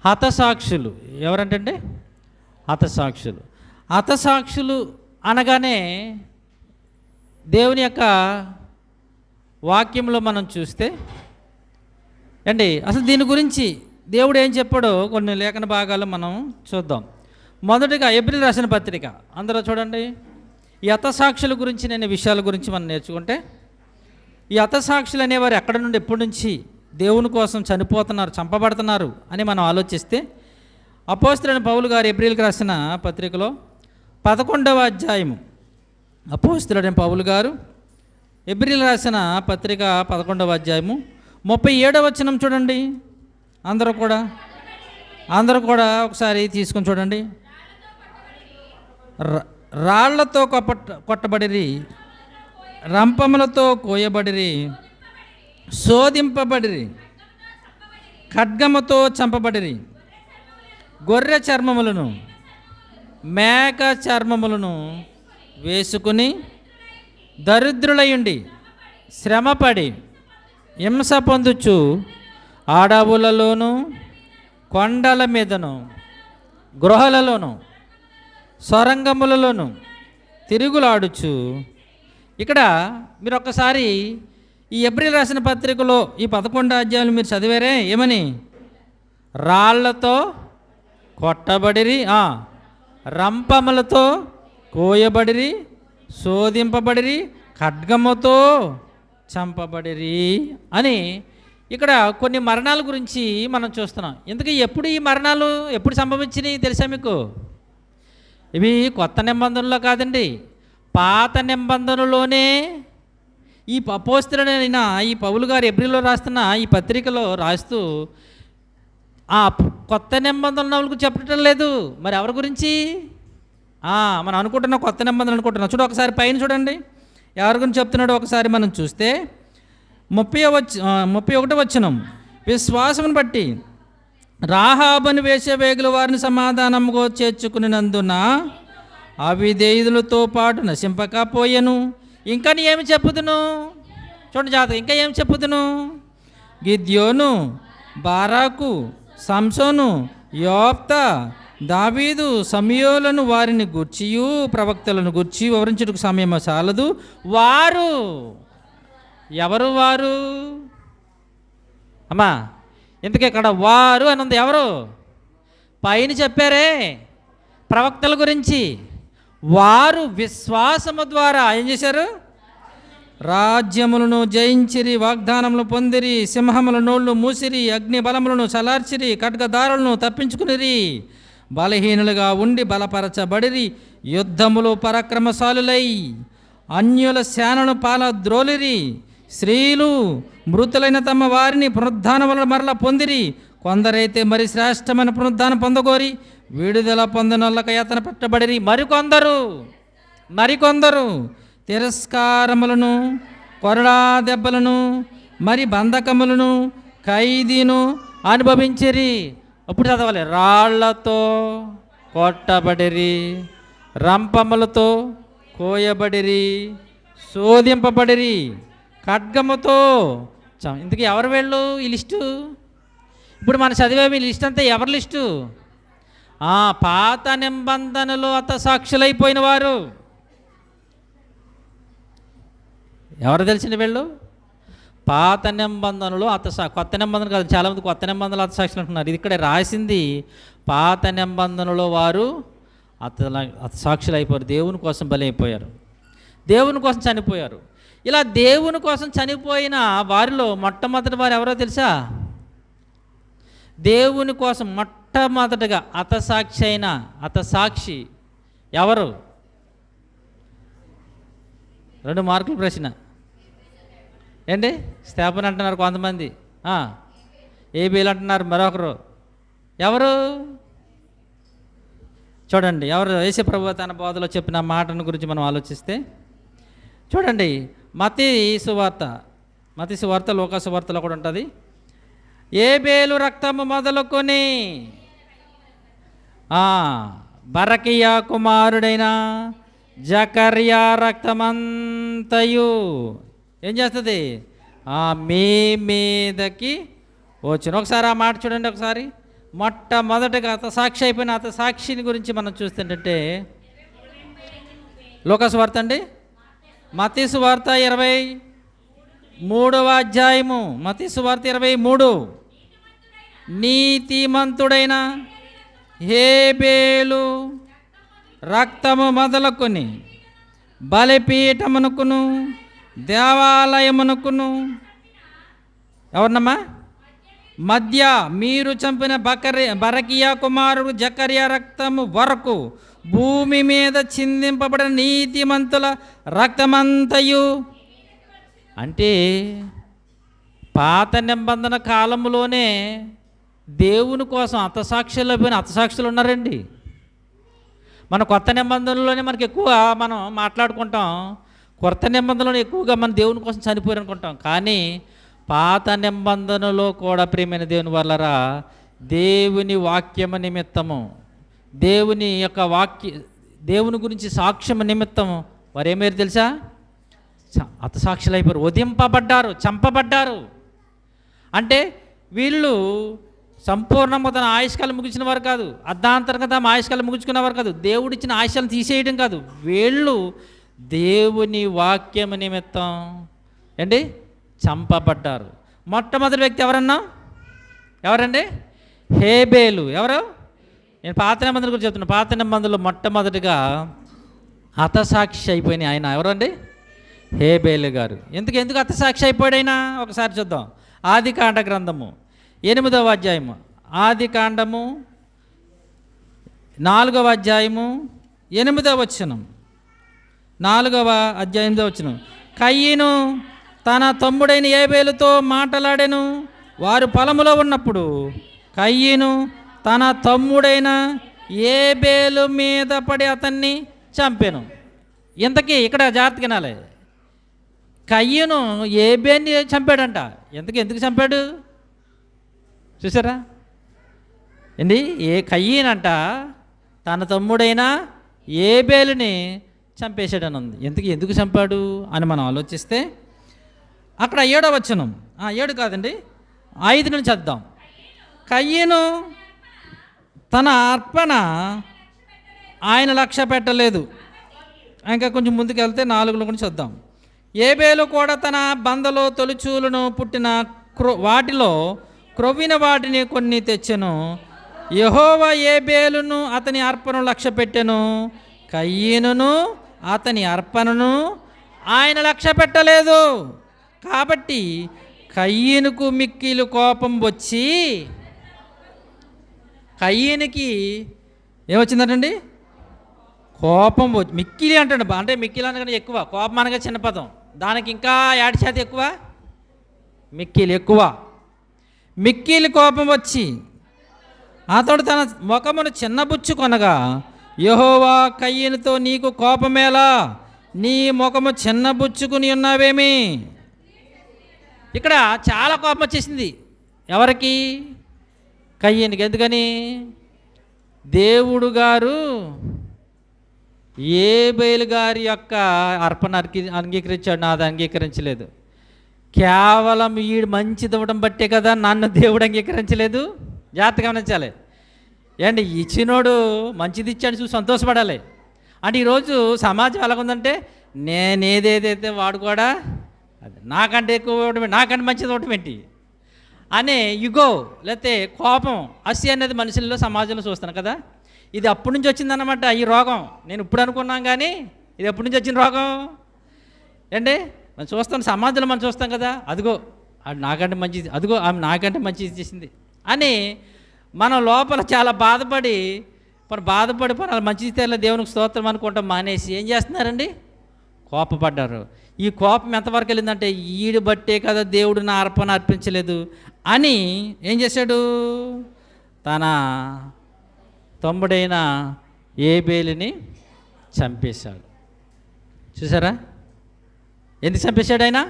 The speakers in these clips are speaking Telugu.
హతసాక్షులు ఎవరంటే హతసాక్షులు. హతసాక్షులు అనగానే దేవుని యొక్క వాక్యంలో మనం చూస్తే అండి అసలు దీని గురించి దేవుడు ఏం చెప్పాడో కొన్ని లేఖన భాగాలు మనం చూద్దాం. మొదటిగా ఏప్రిల్ రాసిన పత్రిక అందరూ చూడండి. ఈ హతసాక్షుల గురించి నేను విషయాల గురించి మనం నేర్చుకుంటే, ఈ హతసాక్షులు అనేవారు ఎక్కడ నుండి ఎప్పటి నుంచి దేవుని కోసం చనిపోతున్నారు, చంపబడుతున్నారు అని మనం ఆలోచిస్తే, అపోస్తలుడైన పౌలు గారు ఏప్రిల్కి రాసిన పత్రికలో 11వ అధ్యాయము, అపోస్తలుడైన పౌలు గారు ఏప్రిల్ రాసిన పత్రిక 11వ అధ్యాయము 37వ వచనం చూడండి. అందరూ కూడా ఒకసారి తీసుకొని చూడండి. రాళ్లతో కొట్టబడిరి, రంపములతో కోయబడిరి, శోధింపబడిరి, ఖడ్గముతో చంపబడిరి, గొర్రె చర్మములను మేక చర్మములను వేసుకుని దరిద్రులయుండి శ్రమపడి హింస పొందుచు అడవులలోను కొండల మీదను గృహలలోను సొరంగములలోను తిరుగులాడుచు. ఇక్కడ మీరు ఒక్కసారి ఈ ఏప్రిల్ రాసిన పత్రికలో ఈ 11 అధ్యాయులు మీరు చదివారే, ఏమని? రాళ్లతో కొట్టబడిరి, రంపములతో కోయబడిరి, శోధింపబడిరి, ఖడ్గముతో చంపబడిరి అని ఇక్కడ కొన్ని మరణాల గురించి మనం చూస్తున్నాం. ఎందుకు ఎప్పుడు ఈ మరణాలు ఎప్పుడు సంభవించినాయి తెలుసా మీకు? ఇవి కొత్త నిబంధనలో కాదండి, పాత నిబంధనలోనే ఈ అపోస్తలుడైన ఈ పౌలు గారు ఏప్రిల్లో రాస్తున్న ఈ పత్రికలో రాస్తూ ఆ కొత్త నిబంధనలకు చెప్పటం లేదు. మరి ఎవరి గురించి? మనం అనుకుంటున్నాం కొత్త నిబంధనలు అనుకుంటున్నాం. చూడు ఒకసారి పైన చూడండి, ఎవరి గురించి చెప్తున్నాడో ఒకసారి మనం చూస్తే 31వ వచనం. విశ్వాసమును బట్టి రాహాబును వేశ్యవేగుల వారిని సమాధానముగా చేర్చుకునినందున అవిధేయులతో పాటు నశింపకపోయెను. ఇంకా నీ ఏమి చెప్పుదును? చూడండి జాతకం, ఇంకా ఏమి చెప్పుదును? గిద్యోను, బారాకు, సంసోను, యోప్తా, దావీదు, సమయోలను వారిని గూర్చియు ప్రవక్తలను గూర్చి వివరించుటకు సమయం చాలదు. వారు ఎవరు? వారు అమ్మా ఇంతకీ ఇక్కడ వారు అని ఉంది. ఎవరు? పైన చెప్పారే ప్రవక్తల గురించి. వారు విశ్వాసము ద్వారా ఏం చేశారు? రాజ్యములను జయించిరి, వాగ్దానములు పొందిరి, సింహముల నోళ్ళు మూసిరి, అగ్ని బలములను చలార్చిరి, ఖడ్గదారులను తప్పించుకునిరి, బలహీనులుగా ఉండి బలపరచబడిరి, యుద్ధములు పరాక్రమశాలులై అన్యుల సేనను పాలద్రోలిరి, స్త్రీలు మృతులైన తమ వారిని పునరుద్ధానములను మరల పొందిరి, కొందరైతే మరి శ్రేష్టమైన పునరుద్ధానం పొందగోరి విడుదల పొందనొల్లక యాతన పెట్టబడిరి, మరికొందరు తిరస్కారములను, కొరడా దెబ్బలను, మరి బంధకములను, ఖైదీను అనుభవించిరి. అప్పుడు చదవాలి. రాళ్లతో కొట్టబడిరి, రంపములతో కోయబడిరి, శోధింపబడిరి, ఖడ్గముతో ఇందుకు ఎవరు వెళ్ళు? ఈ లిస్టు ఇప్పుడు మనం చదివేవి ఈ లిస్ట్ అంతా ఎవరి లిస్టు? పాత నిబంధనలో హతసాక్షులైపోయిన వారు. ఎవరు తెలిసిన వీళ్ళు? పాత నిబంధనలు కొత్త నిబంధన కాదు, చాలామంది కొత్త నిబంధనలు హతసాక్షులు అంటున్నారు. ఇది ఇక్కడ రాసింది పాత నిబంధనలో వారు హతసాక్షులు అయిపోయారు, దేవుని కోసం బలైపోయారు, దేవుని కోసం చనిపోయారు. ఇలా దేవుని కోసం చనిపోయిన వారిలో మొట్టమొదటి వారు ఎవరో తెలుసా? దేవుని కోసం మొట్టమొదటిగా హతసాక్షి ఎవరు? 2 మార్కుల ప్రశ్న ఏంటి? స్తేఫన్ అంటున్నారు కొంతమంది, ఏబీలు అంటున్నారు మరొకరు. ఎవరు? చూడండి ఎవరు? యేసు ప్రభువు తన బోధలో చెప్పిన మాటను గురించి మనం ఆలోచిస్తే చూడండి, మత్తయి సువార్త లూకా సువార్తలో కూడా ఉంటుంది. ఏబేలు రక్తము మొదలుకొని బరకియా కుమారుడైన జకర్యా రక్తమంతయు ఏం చేస్తుంది? మీ మీదకి వచ్చును. ఒకసారి ఆ మాట చూడండి ఒకసారి. మొట్టమొదటిగా హతసాక్షి అయిపోయిన హతసాక్షిని గురించి మనం చూస్తుంటే లూకాసు వార్త అండి, మత్తయి వార్త 23వ అధ్యాయము, మత్తయి వార్త 23. నీతిమంతుడైన హేబేలు రక్తము మొదలుకొని బలిపీఠమునకును దేవాలయమునకును ఎవరినమ్మా మధ్య మీరు చంపిన బరకియా కుమారుడు జకరియా రక్తము వరకు భూమి మీద చిందింపబడిన నీతిమంతుల రక్తమంతయు. అంటే పాత నిబంధన కాలంలోనే దేవుని కోసం హతసాక్షులు అయిపోయిన హతసాక్షులు ఉన్నారండి. మన కొత్త నిబంధనలోనే మనకి ఎక్కువ మనం మాట్లాడుకుంటాం, కొత్త నిబంధనలో ఎక్కువగా మన దేవుని కోసం చనిపోయారు అనుకుంటాం. కానీ పాత నిబంధనలో కూడా ప్రియమైన దేవుని వల్లరా దేవుని వాక్యము నిమిత్తము, దేవుని యొక్క దేవుని గురించి సాక్ష్యం నిమిత్తము వారు ఏమేరు తెలుసా, హతసాక్షులు అయిపోయారు, వధింపబడ్డారు, చంపబడ్డారు. అంటే వీళ్ళు సంపూర్ణంగా తన ఆయుష్కాలం ముగించిన వారు కాదు, అర్ధాంతరంగా తమ ఆయుష్కాలం ముగించుకున్న వారు కాదు, దేవుడిచ్చిన ఆయుష్యాలను తీసేయడం కాదు, వీళ్ళు దేవుని వాక్యం నిమిత్తం ఏంటి చంపబడ్డారు. మొట్టమొదటి వ్యక్తి ఎవరండి? హేబేలు. ఎవరు? నేను పాత నిబంధనల గురించి చెప్తున్నాను. పాత నిబంధనలు మొట్టమొదటిగా హతసాక్షి అయిపోయిన ఆయన ఎవరండి? హేబేలు గారు. ఎందుకు హతసాక్షి అయిపోయాడు ఆయన? ఒకసారి చూద్దాం. ఆదికాండ గ్రంథము 8వ అధ్యాయము, ఆదికాండము 4వ అధ్యాయము 8వ వచనం, 4వ అధ్యాయం 8వ వచనం. కయ్యను తన తమ్ముడైన హేబేలుతో మాట్లాడెను. వారు పొలములో ఉన్నప్పుడు కయ్యను తన తమ్ముడైన హేబేలు మీద పడి అతన్ని చంపెను. ఇంతకీ ఇక్కడ జాగ్రత్తగా వినాలి, కయ్యను హేబేలుని చంపాడంట. ఎందుకు చంపాడు చూసారా ఏంటి? కయ్యనంట తన తమ్ముడైన హేబేలుని చంపేశాడని ఉంది. ఎందుకు చంపాడు అని మనం ఆలోచిస్తే అక్కడ 7వ వచనం, 7 కాదండి 5 నుంచి చద్దాం. కయ్యను తన అర్పణ ఆయన లక్ష్య పెట్టలేదు. ఇంకా కొంచెం ముందుకు వెళ్తే 4లో కూడా చూద్దాం. హేబేలు కూడా తన బందలో తొలిచూలును పుట్టిన వాటిలో క్రొవ్విన వాటిని కొన్ని తెచ్చెను. యెహోవా హేబేలును అతని అర్పణను లక్ష్య పెట్టెను, కయ్యనును అతని అర్పణను ఆయన లక్ష్య పెట్టలేదు. కాబట్టి కయ్యనుకు మిక్కిలి కోపం వచ్చి, కయ్యనికి ఏమొచ్చిందంటండి? కోపం వచ్చి, మిక్కిలి అంటాడు. అంటే మిక్కిలి అనగానే ఎక్కువ, కోపం అనగా చిన్న పదం, దానికి ఇంకా 1% ఎక్కువ, మిక్కిలి ఎక్కువ. మిక్కిలి కోపం వచ్చి అతడు తన ముఖమును చిన్నబుచ్చుకొనగా, యెహోవా కయ్యనుతో నీకు కోపమేలా, నీ ముఖము చిన్నబుచ్చుకుని ఉన్నావేమి? ఇక్కడ చాలా కోపం వచ్చేసింది. ఎవరికి? కయ్యనికి. ఎందుకని? దేవుడు గారు హేబేలు గారి యొక్క అర్పణ అంగీకరించాడు, నాది అంగీకరించలేదు. కేవలం వీడు మంచిది ఇవ్వడం బట్టే కదా నన్ను దేవుడు అంగీకరించలేదు. జాగ్రత్తగా గమనించాలి. ఏంటి ఇచ్చినోడు మంచిది ఇచ్చాడు చూసి సంతోషపడాలి. అంటే ఈరోజు సమాజం ఎలాగుందంటే నేనేదేదైతే వాడు కూడా అది నాకంటే ఎక్కువ ఇవ్వడం, నాకంటే మంచిది ఇవ్వడం ఏంటి అనే యుగో లేకపోతే కోపం, అసి అనేది మనుషుల్లో సమాజంలో చూస్తాను కదా. ఇది అప్పటి నుంచి వచ్చిందన్నమాట ఈ రోగం. నేను ఇప్పుడు అనుకున్నాం కానీ ఇది ఎప్పటి నుంచి వచ్చిన రోగం ఏంటి? మనం చూస్తాం సమాజంలో, మనం చూస్తాం కదా, అదిగో అది నాకంటే మంచిది, అదిగో ఆమె నాకంటే మంచిది చేసింది అని మనం లోపల చాలా బాధపడి అలా మంచిది తెల్ల దేవునికి స్తోత్రం అనుకుంటాం మానేసి ఏం చేస్తున్నారండి? కోపపడ్డారు. ఈ కోపం ఎంతవరకు వెళ్ళిందంటే ఈడు బట్టే కదా దేవుడు నా అర్పణ అర్పించలేదు అని ఏం చేశాడు? తన తమ్ముడైన హేబేలుని చంపేశాడు. చూసారా ఎందుకు చంపేశాడు ఆయన?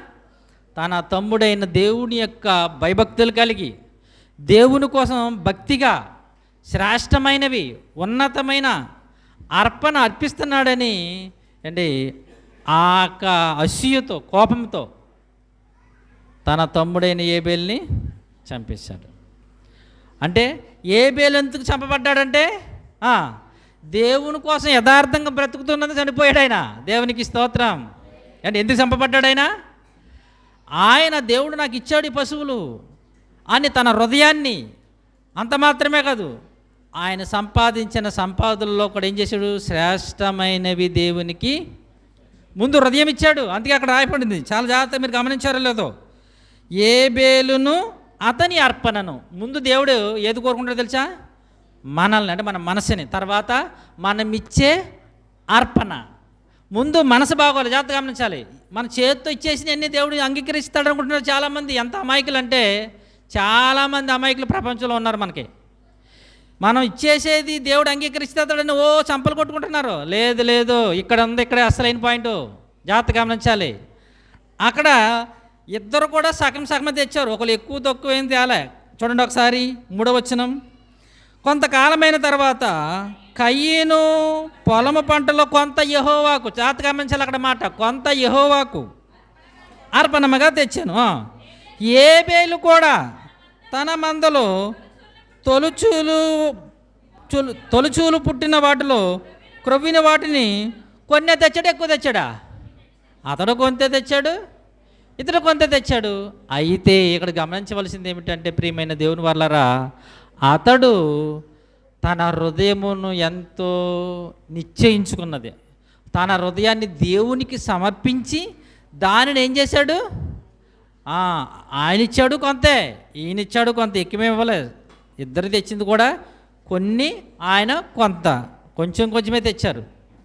తన తమ్ముడైన దేవుని యొక్క భయభక్తులు కలిగి దేవుని కోసం భక్తిగా శ్రేష్టమైనవి ఉన్నతమైన అర్పణ అర్పిస్తున్నాడని అంటే ఆ యొక్క అసూయతో కోపంతో తన తమ్ముడైన హేబేలుని చంపేశాడు. అంటే ఏబేలు ఎందుకు చంపబడ్డాడంటే ఆ, దేవుని కోసం యథార్థంగా బ్రతుకుతున్నది చనిపోయాడు ఆయన. దేవునికి స్తోత్రం. అంటే ఎందుకు చంపబడ్డాడు ఆయన? ఆయన దేవుడు నాకు ఇచ్చాడు ఈ పశువులు అని తన హృదయాన్ని, అంత మాత్రమే కాదు, ఆయన సంపాదించిన సంపాదనలో కూడా ఏం చేశాడు? శ్రేష్టమైనవి దేవునికి ముందు హృదయం ఇచ్చాడు. అందుకే అక్కడ రాయబడింది, చాలా జాగ్రత్తగా మీరు గమనించారో లేదో, ఏబేలును అతని అర్పణను. ముందు దేవుడు ఏది కోరుకుంటాడో తెలుసా? మనల్ని, అంటే మన మనసుని. తర్వాత మనం ఇచ్చే అర్పణ. ముందు మనసు బాగోవాలి, జాగ్రత్త గమనించాలి. మన చేతితో ఇచ్చేసిన అన్ని దేవుడు అంగీకరిస్తాడు అనుకుంటున్నారు చాలామంది. ఎంత అమాయకులు అంటే, చాలామంది అమాయకులు ప్రపంచంలో ఉన్నారు మనకి. మనం ఇచ్చేసేది దేవుడు అంగీకరిస్తాడని ఓ చంపలు కొట్టుకుంటున్నారు. లేదు లేదు, ఇక్కడ ఉంది, ఇక్కడే అసలైన పాయింట్, జాగ్రత్త గమనించాలి. అక్కడ ఇద్దరు కూడా సగం సగమే తెచ్చారు, ఒకరు ఎక్కువ తక్కువ ఏం తేలే. చూడండి ఒకసారి 3వ వచనం. కొంతకాలమైన తర్వాత కయీను పొలము పంటలో కొంత యెహోవాకు, జాగ్రత్త గమనించాలి అక్కడ మాట, కొంత యెహోవాకు అర్పణముగా తెచ్చాను. ఏబేలు కూడా తన మందలో తొలుచూలు పుట్టిన వాటిలో క్రొవ్విన వాటిని కొన్నే తెచ్చాడు, ఎక్కువ తెచ్చాడా? అతడు కొంత తెచ్చాడు, ఇతడు కొంత తెచ్చాడు. అయితే ఇక్కడ గమనించవలసింది ఏమిటంటే, ప్రియమైన దేవుని వాళ్ళరా, అతడు తన హృదయమును ఎంతో నిశ్చయించుకున్నది, తన హృదయాన్ని దేవునికి సమర్పించి దానిని ఏం చేశాడు? ఆయన ఇచ్చాడు కొంతే, ఈయన ఇచ్చాడు కొంత, ఎక్కువే ఇవ్వలేదు. ఇద్దరు తెచ్చింది కూడా కొన్ని, ఆయన కొంత, కొంచెం కొంచెమే తెచ్చారు.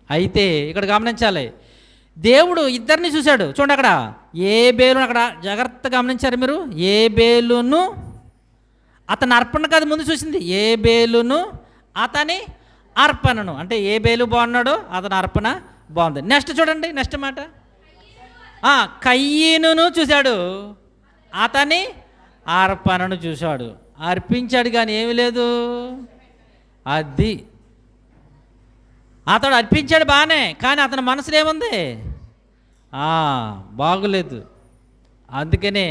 అయితే ఇక్కడ గమనించాలి, దేవుడు ఇద్దరిని చూశాడు. చూడండి అక్కడ ఏబేలును, అక్కడ జాగ్రత్తగా గమనించారు మీరు, ఏబేలును అతని అర్పణ కాదు ముందు చూసింది, ఏబేలును అతని అర్పణను. అంటే ఏబేలు బాగున్నాడు, అతని అర్పణ బాగుంది. నెక్స్ట్ చూడండి, నెక్స్ట్ మాట, కయ్యీనును చూశాడు, అతని అర్పణను చూశాడు. అర్పించాడు కానీ ఏమీ లేదు. అది అతడు అర్పించాడు బాగానే, కానీ అతని మనసులో ఏముంది? బాగులేదు. అందుకనే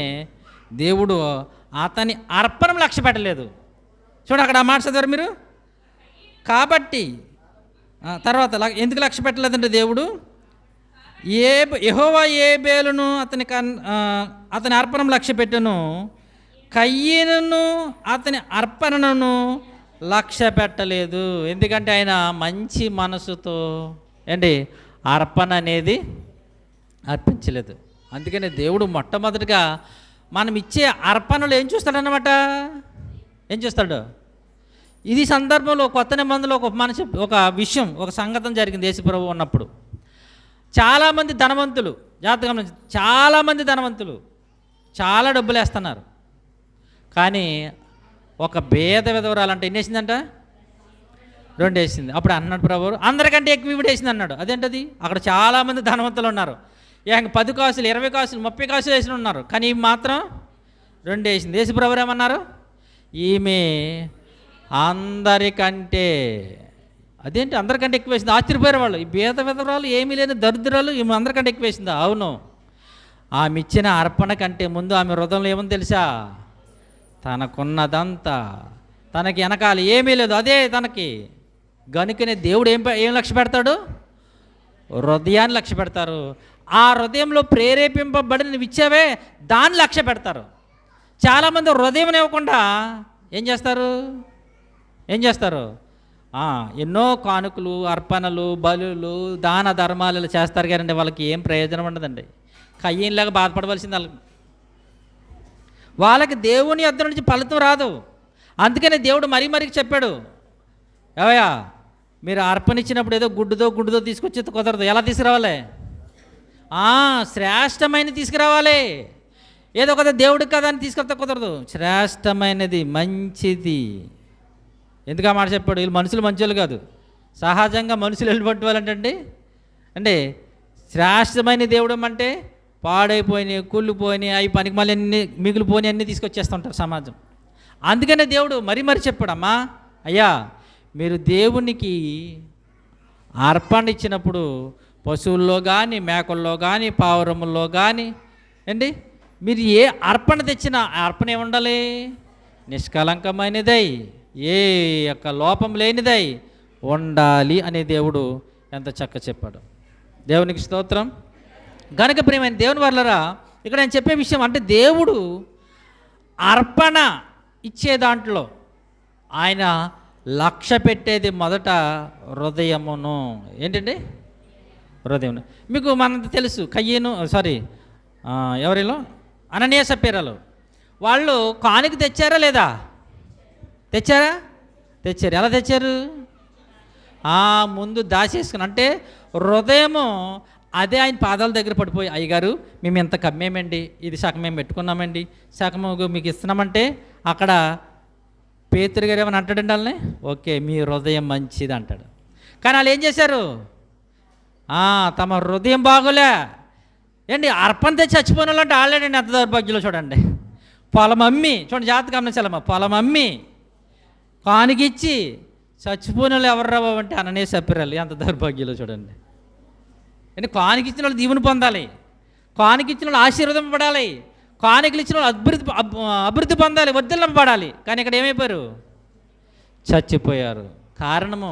దేవుడు అతని అర్పణం లక్ష్య పెట్టలేదు. చూడండి అక్కడ ఆ మాట చదివారు మీరు. కాబట్టి తర్వాత ఎందుకు లక్ష్య పెట్టలేదంటే, దేవుడు యెహోవా ఏబేలును అతని అర్పణం లక్ష్య పెట్టెను, కయ్యీనును అతని అర్పణను లక్ష్య పెట్టలేదు. ఎందుకంటే ఆయన మంచి మనసుతో అర్పణ అనేది అర్పించలేదు. అందుకనే దేవుడు మొట్టమొదటిగా మనం ఇచ్చే అర్పణలు ఏం చూస్తాడన్నమాట? ఏం చూస్తాడు? ఇది సందర్భంలో కొత్త నిబంధనలో ఒక విషయం, ఒక సంగతం జరిగింది యేసుప్రభువు ఉన్నప్పుడు. చాలామంది ధనవంతులు, జాగ్రత్తగా చాలామంది ధనవంతులు చాలా డబ్బులు వేస్తున్నారు. కానీ ఒక భేద విధవరాలంటే ఎన్ని వేసిందంట? 2 వేసింది. అప్పుడు అన్నాడు ప్రభువు, అందరికంటే ఎక్కువ ఇవిడ వేసింది అన్నాడు. అదేంటది? అక్కడ చాలామంది ధనవంతులు ఉన్నారు, 10 కాసులు 20 కాసులు 30 కాసులు వేసిన ఉన్నారు, కానీ ఈమె మాత్రం 2 వేసింది. యేసు ప్రభువు ఏమన్నారు? ఈమె అందరికంటే, అదేంటి అందరికంటే ఎక్కువ వేసింది? ఆశ్చర్యపోయారు వాళ్ళు. ఈ భేద విధవరాలు, ఏమీ లేని దరిద్రాలు, ఈమె అందరికంటే ఎక్కువ వేసిందా? అవును. ఆమె ఇచ్చిన అర్పణ కంటే ముందు ఆమె హృదయంలో ఏముంది తెలుసా? తనకున్నదంతా, తనకి వెనకాల ఏమీ లేదు, అదే తనకి. గనుకనే దేవుడు ఏం లక్ష్య పెడతాడు? హృదయాన్ని లక్ష్య పెడతారు. ఆ హృదయంలో ప్రేరేపింపబడిన ఇచ్చావే దాన్ని లక్ష్య పెడతారు. చాలామంది హృదయం ఇవ్వకుండా ఏం చేస్తారు? ఎన్నో కానుకలు, అర్పణలు, బలులు, దాన ధర్మాలు చేస్తారు కానీ వాళ్ళకి ఏం ప్రయోజనం ఉండదండి. కయ్యేలాగా బాధపడవలసింది వాళ్ళకి దేవుని యొద్ద నుంచి ఫలితం రాదు. అందుకనే దేవుడు మరీ చెప్పాడు, ఏవయ్యా మీరు అర్పణ ఇచ్చినప్పుడు ఏదో గుడ్డుదో తీసుకొచ్చి కుదరదు. ఎలా తీసుకురావాలి? శ్రేష్టమైన తీసుకురావాలి. ఏదో కదా దేవుడికి కదా అని తీసుకొస్తే కుదరదు. శ్రేష్టమైనది, మంచిది. ఎందుకు ఆ మాట చెప్పాడు? వీళ్ళు మనుషులు మంచోళ్ళు కాదు, సహజంగా మనుషులు వెళ్ళిపట్టు వాళ్ళంటే శ్రేష్టమైన దేవుడు అంటే పాడైపోయినాయి, కుళ్ళిపోయినాయి, అవి పనికి మళ్ళీ అన్ని మిగిలిపోయినాయి అన్నీ తీసుకొచ్చేస్తుంటారు సమాజం. అందుకనే దేవుడు మరీ చెప్పాడమ్మా, అయ్యా మీరు దేవునికి అర్పణ ఇచ్చినప్పుడు పశువుల్లో కానీ, మేకల్లో కానీ, పావురముల్లో కానీ మీరు ఏ అర్పణ తెచ్చినా అర్పణ ఏముండాలి? నిష్కలంకమైనదై ఏ యొక్క లోపం లేనిదై ఉండాలి అనే దేవుడు ఎంత చక్కగా చెప్పాడు. దేవునికి స్తోత్రం. గనుక ప్రియమైన దేవుని వర్లరా, ఇక్కడ నేను చెప్పే విషయం అంటే దేవుడు అర్పణ ఇచ్చే దాంట్లో ఆయన లక్ష్య పెట్టేది మొదట హృదయమును. ఏంటండి? హృదయం. మీకు మనకు తెలుసు, ఎవరిలో అననీయ సప్పీరాలు వాళ్ళు కానుక తెచ్చారా లేదా? తెచ్చారా? తెచ్చారు. ఎలా తెచ్చారు? ముందు దాచేసుకుని, అంటే హృదయము అదే ఆయన పాదాల దగ్గర పడిపోయి, అయ్యగారు మేము ఇంత కమ్మేమండి, ఇది సగం మేము పెట్టుకున్నామండి, సగము మీకు ఇస్తున్నామంటే అక్కడ పేతురు గారు ఏమని అంటాడండి వాళ్ళని? ఓకే, మీ హృదయం మంచిది అంటాడు. కానీ వాళ్ళు ఏం చేశారు? తమ హృదయం బాగోలే ఏంటి, అర్పణ తెచ్చి చచ్చిపోయిన వాళ్ళు అంటే ఆల్రెడీ ఎంత దౌర్భాగ్యంలో చూడండి. పొలం అమ్మి, చూడండి జాగ్రత్తగా గమనించాలమ్మా, పొలం అమ్మి కానుకిచ్చి చచ్చిపోయిన వాళ్ళు ఎవరు రావు అంటే అననీయ సప్పీరాలు. ఎంత దౌర్భాగ్యంలో చూడండి. అంటే కానుకిచ్చిన వాళ్ళు దీవుని పొందాలి, కానుకిచ్చిన వాళ్ళు ఆశీర్వదింపబడాలి, కానుకలు ఇచ్చిన వాళ్ళు అభివృద్ధి పొందాలి, వర్ధిల్లబడాలి. కానీ ఇక్కడ ఏమైపోయారు? చచ్చిపోయారు. కారణము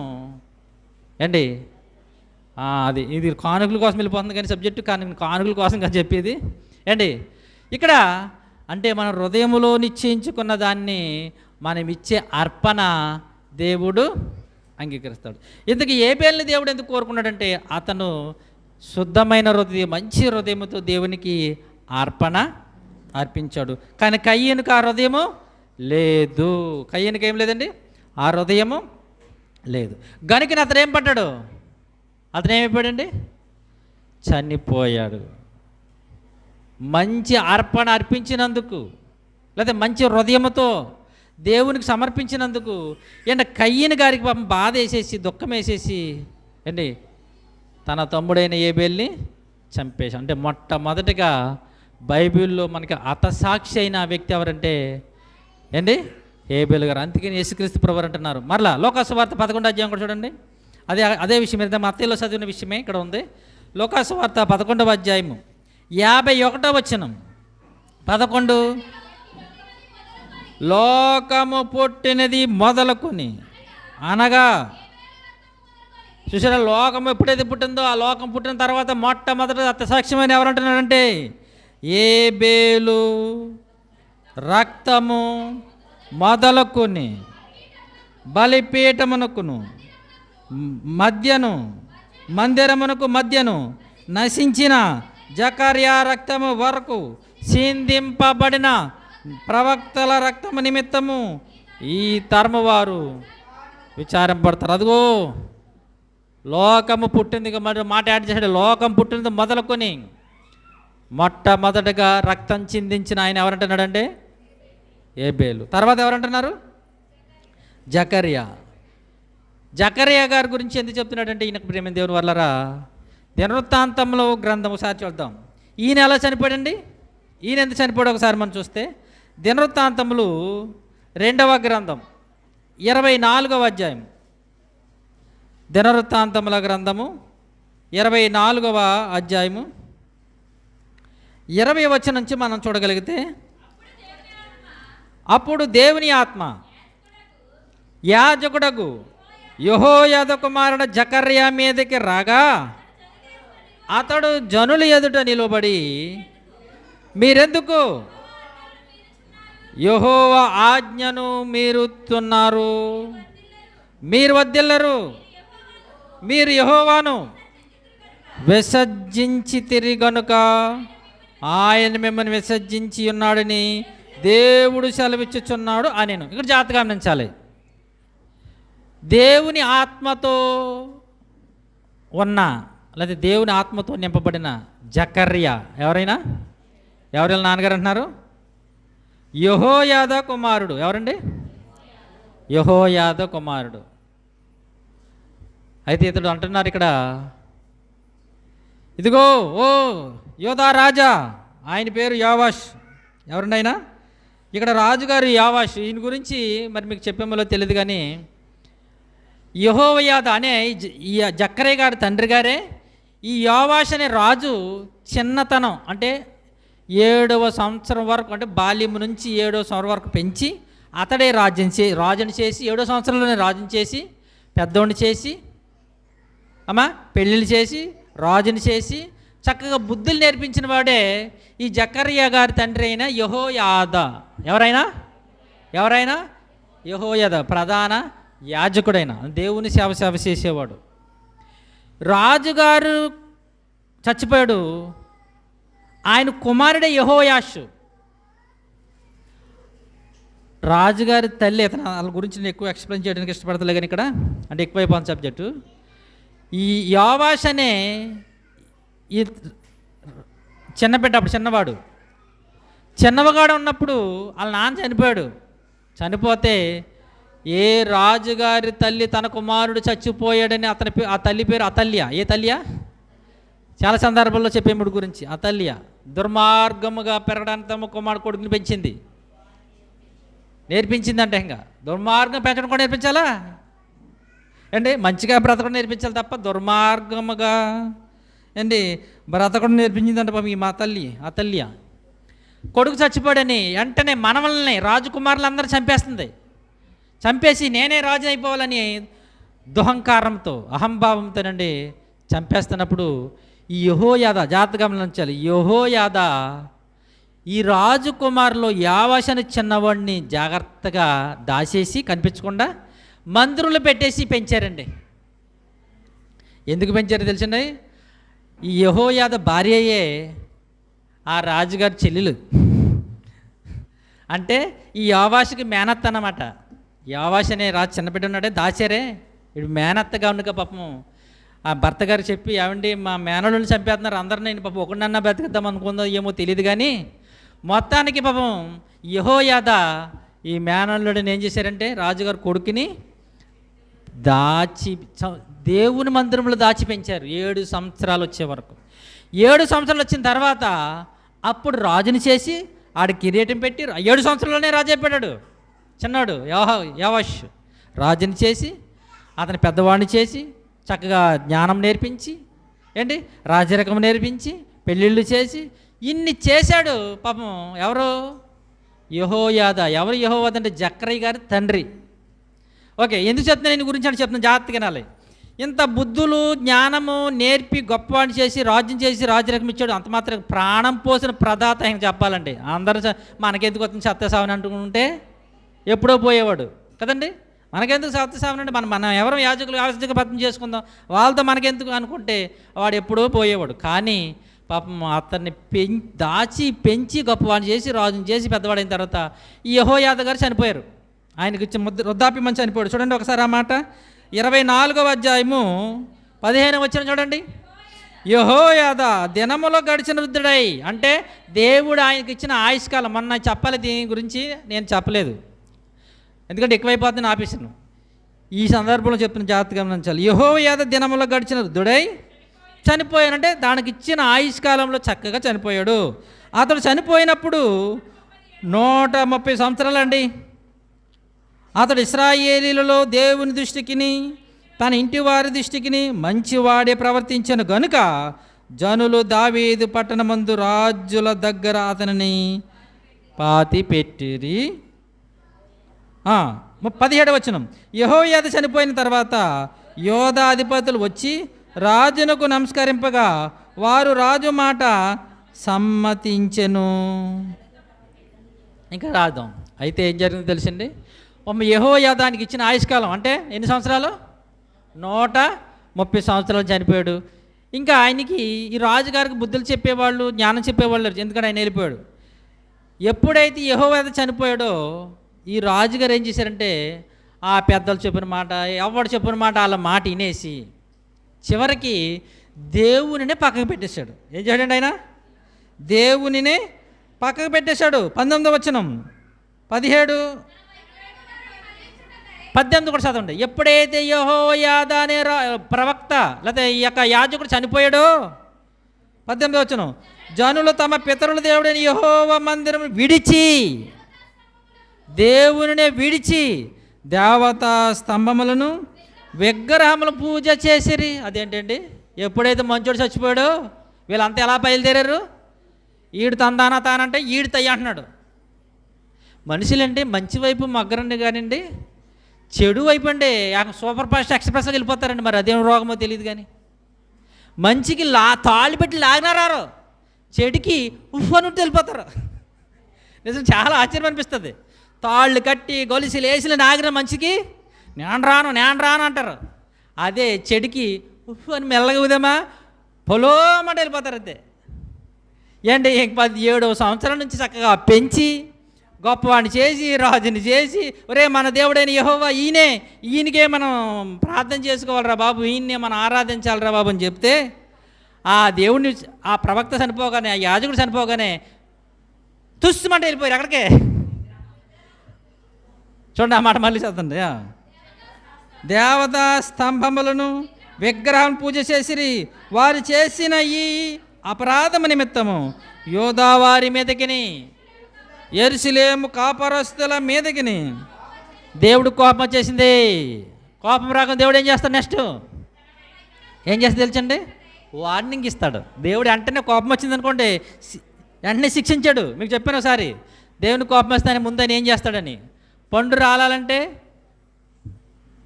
ఏంటి? ఇది కానుకల కోసం వెళ్ళిపోతుంది కానీ సబ్జెక్టు కానుకల కోసం కానీ చెప్పేది ఏంటి ఇక్కడ అంటే మన హృదయములో నిశ్చయించుకున్న దాన్ని మనం ఇచ్చే అర్పణ దేవుడు అంగీకరిస్తాడు. ఇంతకీ ఏబేలుని దేవుడు ఎందుకు కోరుకున్నాడంటే అతను శుద్ధమైన హృదయం, మంచి హృదయముతో దేవునికి అర్పణ అర్పించాడు. కానీ కయ్యనుకు ఆ హృదయము లేదు. కయ్యనుకి ఏం లేదండి, ఆ హృదయము లేదు. గనుక అతను ఏం పడ్డాడు? అతను ఏమైపోయాడండి? చనిపోయాడు. మంచి అర్పణ అర్పించినందుకు, లేదా మంచి హృదయముతో దేవునికి సమర్పించినందుకు కయ్యను గారికి పాపం బాధ వేసేసి, దుఃఖం వేసేసి తన తమ్ముడైన ఏబేల్ని చంపేసి, అంటే మొట్టమొదటిగా బైబిల్లో మనకి హతసాక్షి అయిన వ్యక్తి ఎవరంటే ఏబేలు గారు. అందుకని యేసుక్రీస్తు ప్రభువు అంటున్నారు. మరలా లోకాసువార్త 11వ అధ్యాయం కూడా చూడండి. అదే విషయం మీద మత్తయిలో చదివిన విషయమే ఇక్కడ ఉంది. లోకాసువార్త 11వ అధ్యాయము 51వ వచనం. 11 లోకము పుట్టినది మొదలుకొని, అనగా చూసారా, లోకం ఎప్పుడైతే పుట్టిందో ఆ లోకం పుట్టిన తర్వాత మొట్టమొదటి హతసాక్ష్యమని ఎవరంటున్నారంటే ఏబేలు రక్తము మొదలుకొని బలిపీఠమునకును మధ్యను మందిరమునకు మధ్యను నశించిన జకర్యా రక్తము వరకు సింధింపబడిన ప్రవక్తల రక్తము నిమిత్తము ఈ తరము వారు విచారింపడతారు. అదిగో లోకము పుట్టింది, మరి మాట యాడ్ చేశాడు, లోకం పుట్టినది మొదలుకొని మొట్టమొదటిగా రక్తం చిందించిన ఆయన ఎవరంటున్నాడంటే ఏబేలు. తర్వాత ఎవరంటున్నారు? జకర్యా గారి గురించి ఎందుకు చెప్తున్నాడంటే ఈయనకు ప్రేమ దేవుని వల్లరా, దినవృత్తాంతంలో గ్రంథం ఒకసారి చూద్దాం. ఈయన ఎలా చనిపోయాడండి? ఈయన ఎందుకు చనిపోయాడు ఒకసారి మనం చూస్తే, దినవృత్తాంతములు 2వ గ్రంథం 24వ అధ్యాయం. దినవృత్తాంతముల గ్రంథము 24వ అధ్యాయము 20వ వచనం నుంచి మనం చూడగలిగితే, అప్పుడు దేవుని ఆత్మ యాజకుడగు యెహోయాదా కుమారుడు జకర్యా మీదకి రాగా అతడు జనుల ఎదుట నిలబడి, మీరెందుకు యెహోవా ఆజ్ఞను మీరుతున్నారు? మీరు వర్ధిల్లరు, మీరు యెహోవాను విసర్జించి తిరిగి గనుక ఆయన మిమ్మల్ని విసర్జించి ఉన్నాడని దేవుడు సెలవిచ్చుచున్నాడు అనెను. ఇక్కడ జాగ్రత్తగా గమనించాలి. దేవుని ఆత్మతో ఉన్న, లేదా దేవుని ఆత్మతో నింపబడిన జకర్యా ఎవరైనా నాన్నగారు అంటున్నారు? యెహోయాదా కుమారుడు. ఎవరండి? యెహోయాదా కుమారుడు. అయితే ఇతడు అంటున్నారు ఇక్కడ, ఇదిగో ఓ యోధా రాజా, ఆయన పేరు యోవాష్. ఎవరండి ఆయన? ఇక్కడ రాజుగారు యోవాష్. ఈయన గురించి మరి మీకు చెప్పేమో తెలియదు కానీ యెహోయాదా అనే ఈ జకర్యా గారి తండ్రి గారే ఈ యోవాష్ అనే రాజు చిన్నతనం అంటే 7వ సంవత్సరం వరకు, అంటే బాల్యం నుంచి 7వ సంవత్సరం వరకు పెంచి అతడే రాజుని చేసి 7వ సంవత్సరంలోనే రాజుని చేసి పెద్దోడిని చేసి పెళ్ళిళ్ళు చేసి రాజుని చేసి చక్కగా బుద్ధులు నేర్పించిన వాడే ఈ జకర్యా గారి తండ్రి అయిన యెహోయాదా. ఎవరైనా యెహోయాదా ప్రధాన యాజకుడైన దేవుని సేవ చేసేవాడు. రాజుగారు చచ్చిపోయాడు. ఆయన కుమారుడే యెహోయాషు. రాజుగారి తల్లి అతను వాళ్ళ గురించి నేను ఎక్కువ ఎక్స్ప్లెయిన్ చేయడానికి ఇష్టపడతలే, కానీ ఇక్కడ అంటే ఎక్కువైపోయిన సబ్జెక్టు. ఈ యోవాష్ అనే ఈ చిన్నబిడ్డ, అప్పుడు చిన్నవాడు ఉన్నప్పుడు వాళ్ళ నాన్న చనిపోయాడు. చనిపోతే ఏ రాజుగారి తల్లి తన కుమారుడు చచ్చిపోయాడని ఆ తల్లి పేరు అతల్య. ఏ తల్య? చాలా సందర్భాల్లో చెప్పేముడు గురించి అతల్య దుర్మార్గముగా పెరగడానికి తమ కుమారుడు కొడుకుని పెంచింది, నేర్పించిందంటే. ఇంకా దుర్మార్గం పెంచడం కూడా నేర్పించాలా అండి? మంచిగా బ్రతకడం నేర్పించాలి తప్ప దుర్మార్గముగా బ్రతకడం నేర్పించిందంట పాపం ఈ మా తల్లి అతల్య. కొడుకు చచ్చిపోయాడని వెంటనే మనవల్ని రాజకుమారులందరూ చంపేస్తుంది. చంపేసి నేనే రాజు అయిపోవాలని దుహంకారంతో అహంభావంతోనండి చంపేస్తున్నప్పుడు ఈ యెహోయాదా జాగ్రత్తగా గమనించాలి. యెహోయాదా ఈ రాజకుమారులో యావాషను చిన్నవాడిని జాగ్రత్తగా దాచేసి కనిపించకుండా మందిరంలో పెట్టేసి పెంచారండి. ఎందుకు పెంచారో తెలుసండి? ఈ యెహోయాదా భార్యయే ఆ రాజుగారి చెల్లెలు. అంటే ఈ యోవాషుకి మేనత్త అన్నమాట. యోవాష్ అనే రాజు చిన్నబిడ్డ ఉన్నాడే దాచారే, ఇప్పుడు మేనత్తగా ఉండగా పాపం ఆ భర్త గారు చెప్పి, ఏమండి మా మేనల్ని చంపేస్తున్నారు అందరినీ, నేను పాపం ఒకడినన్నా బ్రతికిద్దాం అనుకుందో ఏమో తెలియదు, కానీ మొత్తానికి పాపం యెహోయాదా ఈ మేనల్లుడిని ఏం చేశారంటే రాజుగారు కొడుకుని దేవుని మందిరంలో దాచి పెంచారు 7 సంవత్సరాలు వచ్చే వరకు. 7 సంవత్సరాలు వచ్చిన తర్వాత అప్పుడు రాజుని చేసి ఆడి కిరీటం పెట్టి 7 సంవత్సరాల్లోనే రాజు అయిపోయాడు. చిన్నాడు యోవాష్ రాజుని చేసి అతని పెద్దవాడిని చేసి చక్కగా జ్ఞానం నేర్పించి రాజరికం నేర్పించి పెళ్ళిళ్ళు చేసి ఇన్ని చేశాడు పాపం. ఎవరు? యెహోయాదా. ఎవరు యెహోయాదా అంటే జకర్యా గారి తండ్రి. ఓకే, ఎందుకు చెప్తున్నా నేను గురించి అని చెప్తున్నాను, జాగ్రత్తగా వినాలి. ఇంత బుద్ధులు జ్ఞానము నేర్పి గొప్పవాడిని చేసి రాజ్యం చేసి రాజరికం ఇచ్చాడు. అంత మాత్రం ప్రాణం పోసిన ప్రదాత ఆయన చెప్పాలండి. అందరూ మనకెందుకు వస్తుంది సత్యసావని అంటుకుంటే ఎప్పుడో పోయేవాడు కదండి. మనకెందుకు సత్యసావని అంటే మనం ఎవరు యాజకులు పత్రం చేసుకుందాం, వాళ్ళతో మనకెందుకు అనుకుంటే వాడు ఎప్పుడో పోయేవాడు. కానీ పాపం అతన్ని దాచి పెంచి గొప్పవాడిని చేసి రాజుని చేసి పెద్దవాడైన తర్వాత ఈ యెహోయాదా గారు చనిపోయారు. ఆయనకి ఇచ్చిన వృద్ధాప్యం మంచి చనిపోయాడు. చూడండి ఒకసారి ఆ మాట 24వ అధ్యాయము 15వ వచనం చూడండి. యెహోయాదా దినములో గడిచిన వృద్ధుడై, అంటే దేవుడు ఆయనకి ఇచ్చిన ఆయుష్కాలం. మొన్న చెప్పాలి, దీని గురించి నేను చెప్పలేదు ఎందుకంటే ఎక్కువైపోతుంది ఆపేసాను. ఈ సందర్భంలో చెప్తున్న జాగ్రత్తగా గమనించాలి. యెహోయాదా దినములో గడిచిన వృద్ధుడై చనిపోయానంటే దానికి ఇచ్చిన ఆయుష్కాలంలో చక్కగా చనిపోయాడు. అతడు చనిపోయినప్పుడు 130 సంవత్సరాలండి. అతడు ఇశ్రాయేలీలలో దేవుని దృష్టికిని తన ఇంటి వారి దృష్టికిని మంచివాడే ప్రవర్తించను గనుక జనులు దావీదు పట్టణమందు రాజుల దగ్గర అతనిని పాతి పెట్టిరి. 17వ వచనం. యెహోయాదా చనిపోయిన తర్వాత యోధా అధిపతులు వచ్చి రాజునకు నమస్కరింపగా వారు రాజు మాట సమ్మతించెను. ఇంకా రాద్దాం. అయితే ఏం జరిగిందో తెలిసింది. యెహోయాదానికి ఇచ్చిన ఆయుష్కాలం అంటే ఎన్ని సంవత్సరాలు? 130 సంవత్సరాలు చనిపోయాడు. ఇంకా ఆయనకి ఈ రాజుగారికి బుద్ధులు చెప్పేవాళ్ళు జ్ఞానం చెప్పేవాళ్ళు, ఎందుకంటే ఆయన వెళ్ళిపోయాడు. ఎప్పుడైతే యెహోయాదా చనిపోయాడో ఈ రాజుగారు ఏం చేశారంటే ఆ పెద్దలు చెప్పిన మాట, ఎవడు చెప్పిన మాట వాళ్ళ మాట వినేసి చివరికి దేవునినే పక్కకు పెట్టేశాడు. ఏం చేయడండి ఆయన? దేవునినే పక్కకు పెట్టేశాడు. 19వ వచనం 17 కూడా చదవండి. ఎప్పుడైతే యెహోయాదా అనే ప్రవక్త లేకపోతే ఈ యొక్క యాజకుడు చనిపోయాడో 18వ వచనం, జనులు తమ పితరుల దేవుడైన యెహోవా మందిరం విడిచి దేవునినే విడిచి దేవతా స్తంభములను విగ్రహములు పూజ చేసిరి. అదేంటండి? ఎప్పుడైతే మంచోడు చచ్చిపోయాడో వీళ్ళంతా ఎలా బయలుదేరారు? ఈడు తందానా తానంటే ఈడు తయ్య అంటున్నాడు. మనుషులంటే మంచి వైపు మగ్గరండి కానివ్వండి, చెడు వైపు అండి సూపర్ ఫాస్ట్ ఎక్స్ప్రెస్గా వెళ్ళిపోతారండి. మరి అదేం రోగమో తెలియదు. కానీ మంచికి తాళి పెట్టి లాగినారారు, చెడుకి ఉఫ్ అని వెళ్ళిపోతారు. నిజం చాలా ఆశ్చర్యం అనిపిస్తుంది. తాళ్ళు కట్టి గొలుసులు వేసిన నాగిన మంచికి నేను రాను అంటారు. అదే చెడుకి ఉఫ్ అని మెల్లగా ఉదయమా పొలోమంట వెళ్ళిపోతారు. అంతే ఏంటి 17వ సంవత్సరం నుంచి చక్కగా పెంచి గొప్పవాడిని చేసి రాజుని చేసి, ఒరే మన దేవుడైన యెహోవా ఈయనకే మనం ప్రార్థన చేసుకోవాలిరా బాబు, ఈయన్నే మనం ఆరాధించాలిరా బాబు అని చెప్తే, ఆ దేవుడిని ఆ ప్రవక్త చనిపోగానే, ఆ యాజకుడు చనిపోగానే తుస్సుమంట వెళ్ళిపోయారు అక్కడికే. చూడండి ఆ మాట మళ్ళీ చదువుతుంది. దేవతా స్తంభములను విగ్రహం పూజ చేసిరి, వారు చేసిన ఈ అపరాధము నిమిత్తము యోధా వారి మీదకిని యెరూషలేము కాపరస్తుల మీదకిని దేవుడు కోపం వచ్చేసింది. కోపం రాకుండా దేవుడు ఏం చేస్తాడు? నెక్స్ట్ ఏం చేస్తాడు తెలుసండి? వార్నింగ్ ఇస్తాడు. దేవుడు వెంటనే కోపం వచ్చింది అనుకోండి, వెంటనే శిక్షించాడు. మీకు చెప్పాను ఒకసారి, దేవుని కోపం వస్తానే ముందు ఆయన ఏం చేస్తాడని. పండు రాలాలంటే,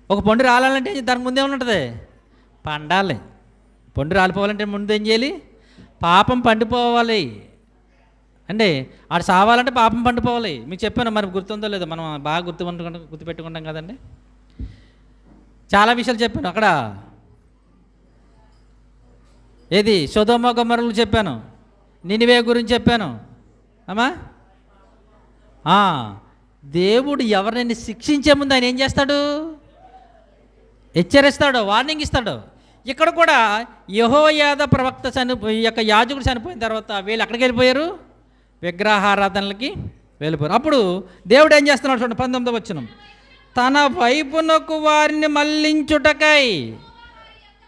ఒక పండు రాలాలంటే దానికి ముందే ఉంటుంది పండాలి. పండు రాలిపోవాలంటే ముందు ఏం చేయాలి? పాపం పండిపోవాలి అంటే, ఆడు సావాలంటే పాపం పండిపోవాలి. మీకు చెప్పాను, మరి గుర్తుందో లేదో, మనం బాగా గుర్తుపెట్టుకుంటాం కదండి. చాలా విషయాలు చెప్పాను అక్కడ. ఏది సొదొమ గొమొర్రాలు చెప్పాను, నినివే గురించి చెప్పాను అమ్మా. దేవుడు ఎవరిని శిక్షించే ముందు ఆయన ఏం చేస్తాడు? హెచ్చరిస్తాడు, వార్నింగ్ ఇస్తాడు. ఇక్కడ కూడా యెహోయాద ప్రవక్త ఈ యొక్క యాజకుడు చనిపోయిన తర్వాత వీళ్ళు ఎక్కడికి వెళ్ళిపోయారు? విగ్రహారాధనలకి వెళ్ళిపోయారు. అప్పుడు దేవుడు ఏం చేస్తున్నాడు చూడండి, 19వ వచనం, తన వైపునకు వారిని మళ్ళించుటకై.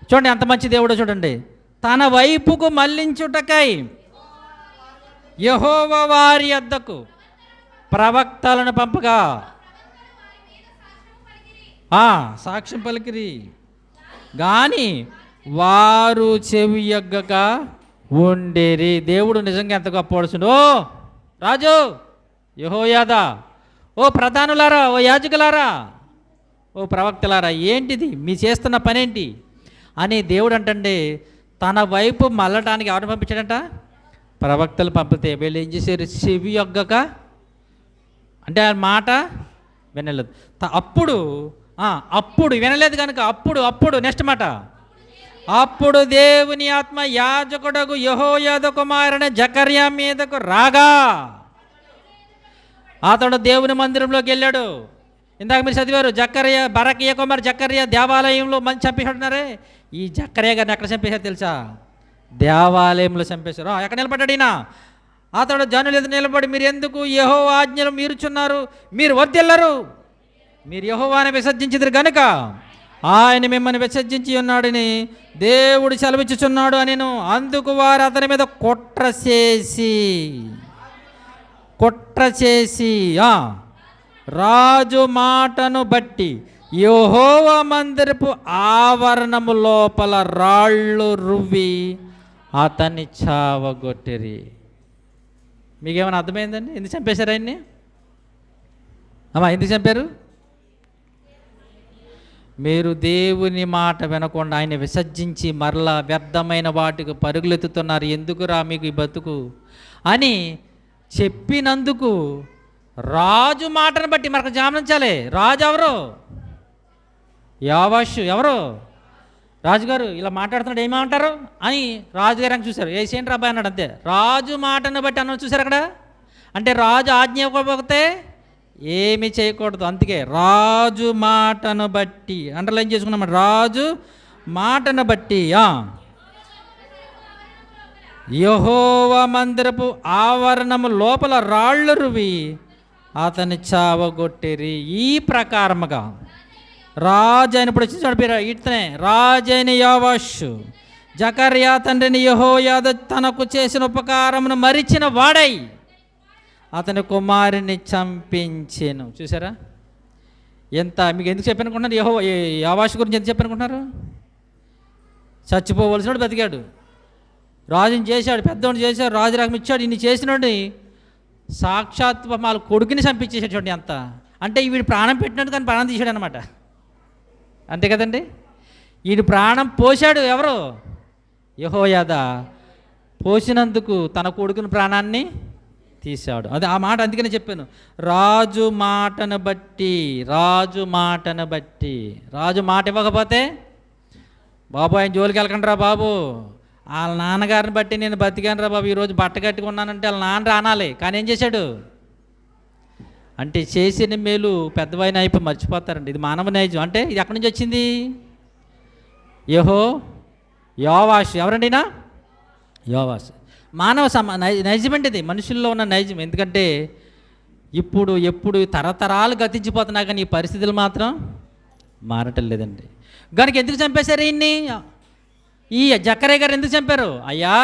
చూడండి ఎంత మంచి దేవుడో చూడండి. తన వైపుకు మళ్ళించుటకై యెహోవా వారి యొద్దకు ప్రవక్తలను పంపగా సాక్ష్యం పలికిరి, కానీ వారు చెవియగ్గక ఉండేరి. దేవుడు నిజంగా ఎంత గొప్పవాడుచుండు. ఓ రాజు యెహోయాదా, ఓ ప్రధానులారా, ఓ యాజకులారా, ఓ ప్రవక్తలారా, ఏంటిది మీ చేస్తున్న పనేంటి అని దేవుడు అంటండి. తన వైపు మళ్ళటానికి ఎవరిని పంపించాడంట? ప్రవక్తలు పంపితే వీళ్ళు ఏం చేశారు? చెవి యొగ్గక, అంటే ఆ మాట వినలేదు. అప్పుడు వినలేదు కనుక అప్పుడు నెక్స్ట్ మాట, అప్పుడు దేవుని ఆత్మ యాజకుడగు యెహోయాదా కుమారుని జకర్యా మీదకు రాగా అతడు దేవుని మందిరంలోకి వెళ్ళాడు. ఇందాక మీరు చదివారు, బరకియా కుమార్ జకర్యా దేవాలయంలో మంచి చంపేస్తున్నారే. ఈ జకర్యా గారిని ఎక్కడ చంపేశారు తెలుసా? దేవాలయంలో చంపేశారు. ఎక్కడ నిలబడ్డాడు ఈయన? అతడు జనులు ఎదురు నిలబడి, మీరు ఎందుకు యెహోవా ఆజ్ఞలు మీరుచున్నారు? మీరు వర్ధిల్లరు, మీరు యెహోవాని విసర్జించిద్దరు గనుక ఆయన మిమ్మల్ని విసర్జించి ఉన్నాడని దేవుడు సెలవిచ్చుచున్నాడు అనెను. అందుకు వారు అతని మీద కుట్ర చేసి రాజు మాటను బట్టి యెహోవా మందిరపు ఆవరణము లోపల రాళ్ళు రువ్వి అతన్ని చావగొట్టిరి. మీకేమైనా అర్థమైందండి? ఎందుకు చంపేశారు ఆయన్ని? ఎందుకు చంపారు? మీరు దేవుని మాట వినకుండా ఆయన విసర్జించి మరలా వ్యర్థమైన వాటికి పరుగులెత్తుతున్నారు, ఎందుకురా మీకు ఈ బతుకు అని చెప్పినందుకు రాజు మాటను బట్టి మనకు గమనించాలి. రాజు ఎవరు? యోవాషు. ఎవరు? రాజుగారు ఇలా మాట్లాడుతున్నాడు, ఏమంటారు అని రాజుగారు అని చూశారు. ఏసేంటి రాబాయ్ అన్నాడు. అంతే, రాజు మాటను బట్టి అన్న చూశారు అక్కడ. అంటే రాజు ఆజ్ఞ ఇవ్వకపోతే ఏమి చేయకూడదు. అందుకే రాజు మాటను బట్టి అండర్లైన్ చేసుకున్నాం. రాజు మాటను బట్టి యెహోవా మందిరపు ఆవరణము లోపల రాళ్ళు రువి అతని చావగొట్టిరి. ఈ ప్రకారముగా రాజు అయినప్పుడు వచ్చి చనిపోయారు. ఇట్నే రాజైన యోవాషు జకర్యా తండ్రిని యెహోయాదా తనకు చేసిన ఉపకారమును మరిచిన వాడై అతని కుమారుని చంపించెను. చూసారా ఎంత? మీకు ఎందుకు చెప్పనుకుంటున్నారు? యోవాషు గురించి ఎందుకు చెప్పనుకుంటున్నారు? చచ్చిపోవలసినోడు బతికాడు, రాజుని చేశాడు, పెద్దోడిని చేశాడు, రాజు రకం ఇచ్చాడు. ఇన్ని చేసినోడిని సాక్షాత్ వాళ్ళ కొడుకుని చంపించేసాడు చూడండి అంత. అంటే వీడు ప్రాణం పెట్టినట్టు కానీ ప్రాణం తీసాడు అనమాట. అంతే కదండి. వీడు ప్రాణం పోశాడు ఎవరు? యెహోయాదా పోసినందుకు తన కొడుకుని ప్రాణాన్ని తీశాడు. అది ఆ మాట అందుకనే చెప్పాను, రాజు మాటను బట్టి. రాజు మాట ఇవ్వకపోతే బాబు ఆయన జోలికి వెళ్ళకండి రా బాబు, వాళ్ళ నాన్నగారిని బట్టి నేను బతికాను రా బాబు, ఈరోజు బట్ట కట్టుకున్నానంటే వాళ్ళ నాన్న రానాలి. కానీ ఏం చేశాడు అంటే చేసిన మేలు పెద్దవాయిన అయిపోయి మర్చిపోతారండి. ఇది మానవ నైజం. అంటే ఇది ఎక్కడి నుంచి వచ్చింది? యోవాషు. ఎవరండినా? యోవాషు. మానవ నైజం అండి ఇది, మనుషుల్లో ఉన్న నైజం. ఎందుకంటే ఎప్పుడు తరతరాలు గతించిపోతున్నా కానీ ఈ పరిస్థితులు మాత్రం మారటం లేదండి. కనుక ఎందుకు చంపేశారు ఈయన్ని? ఈ జకర్యా గారు ఎందుకు చంపారు? అయ్యా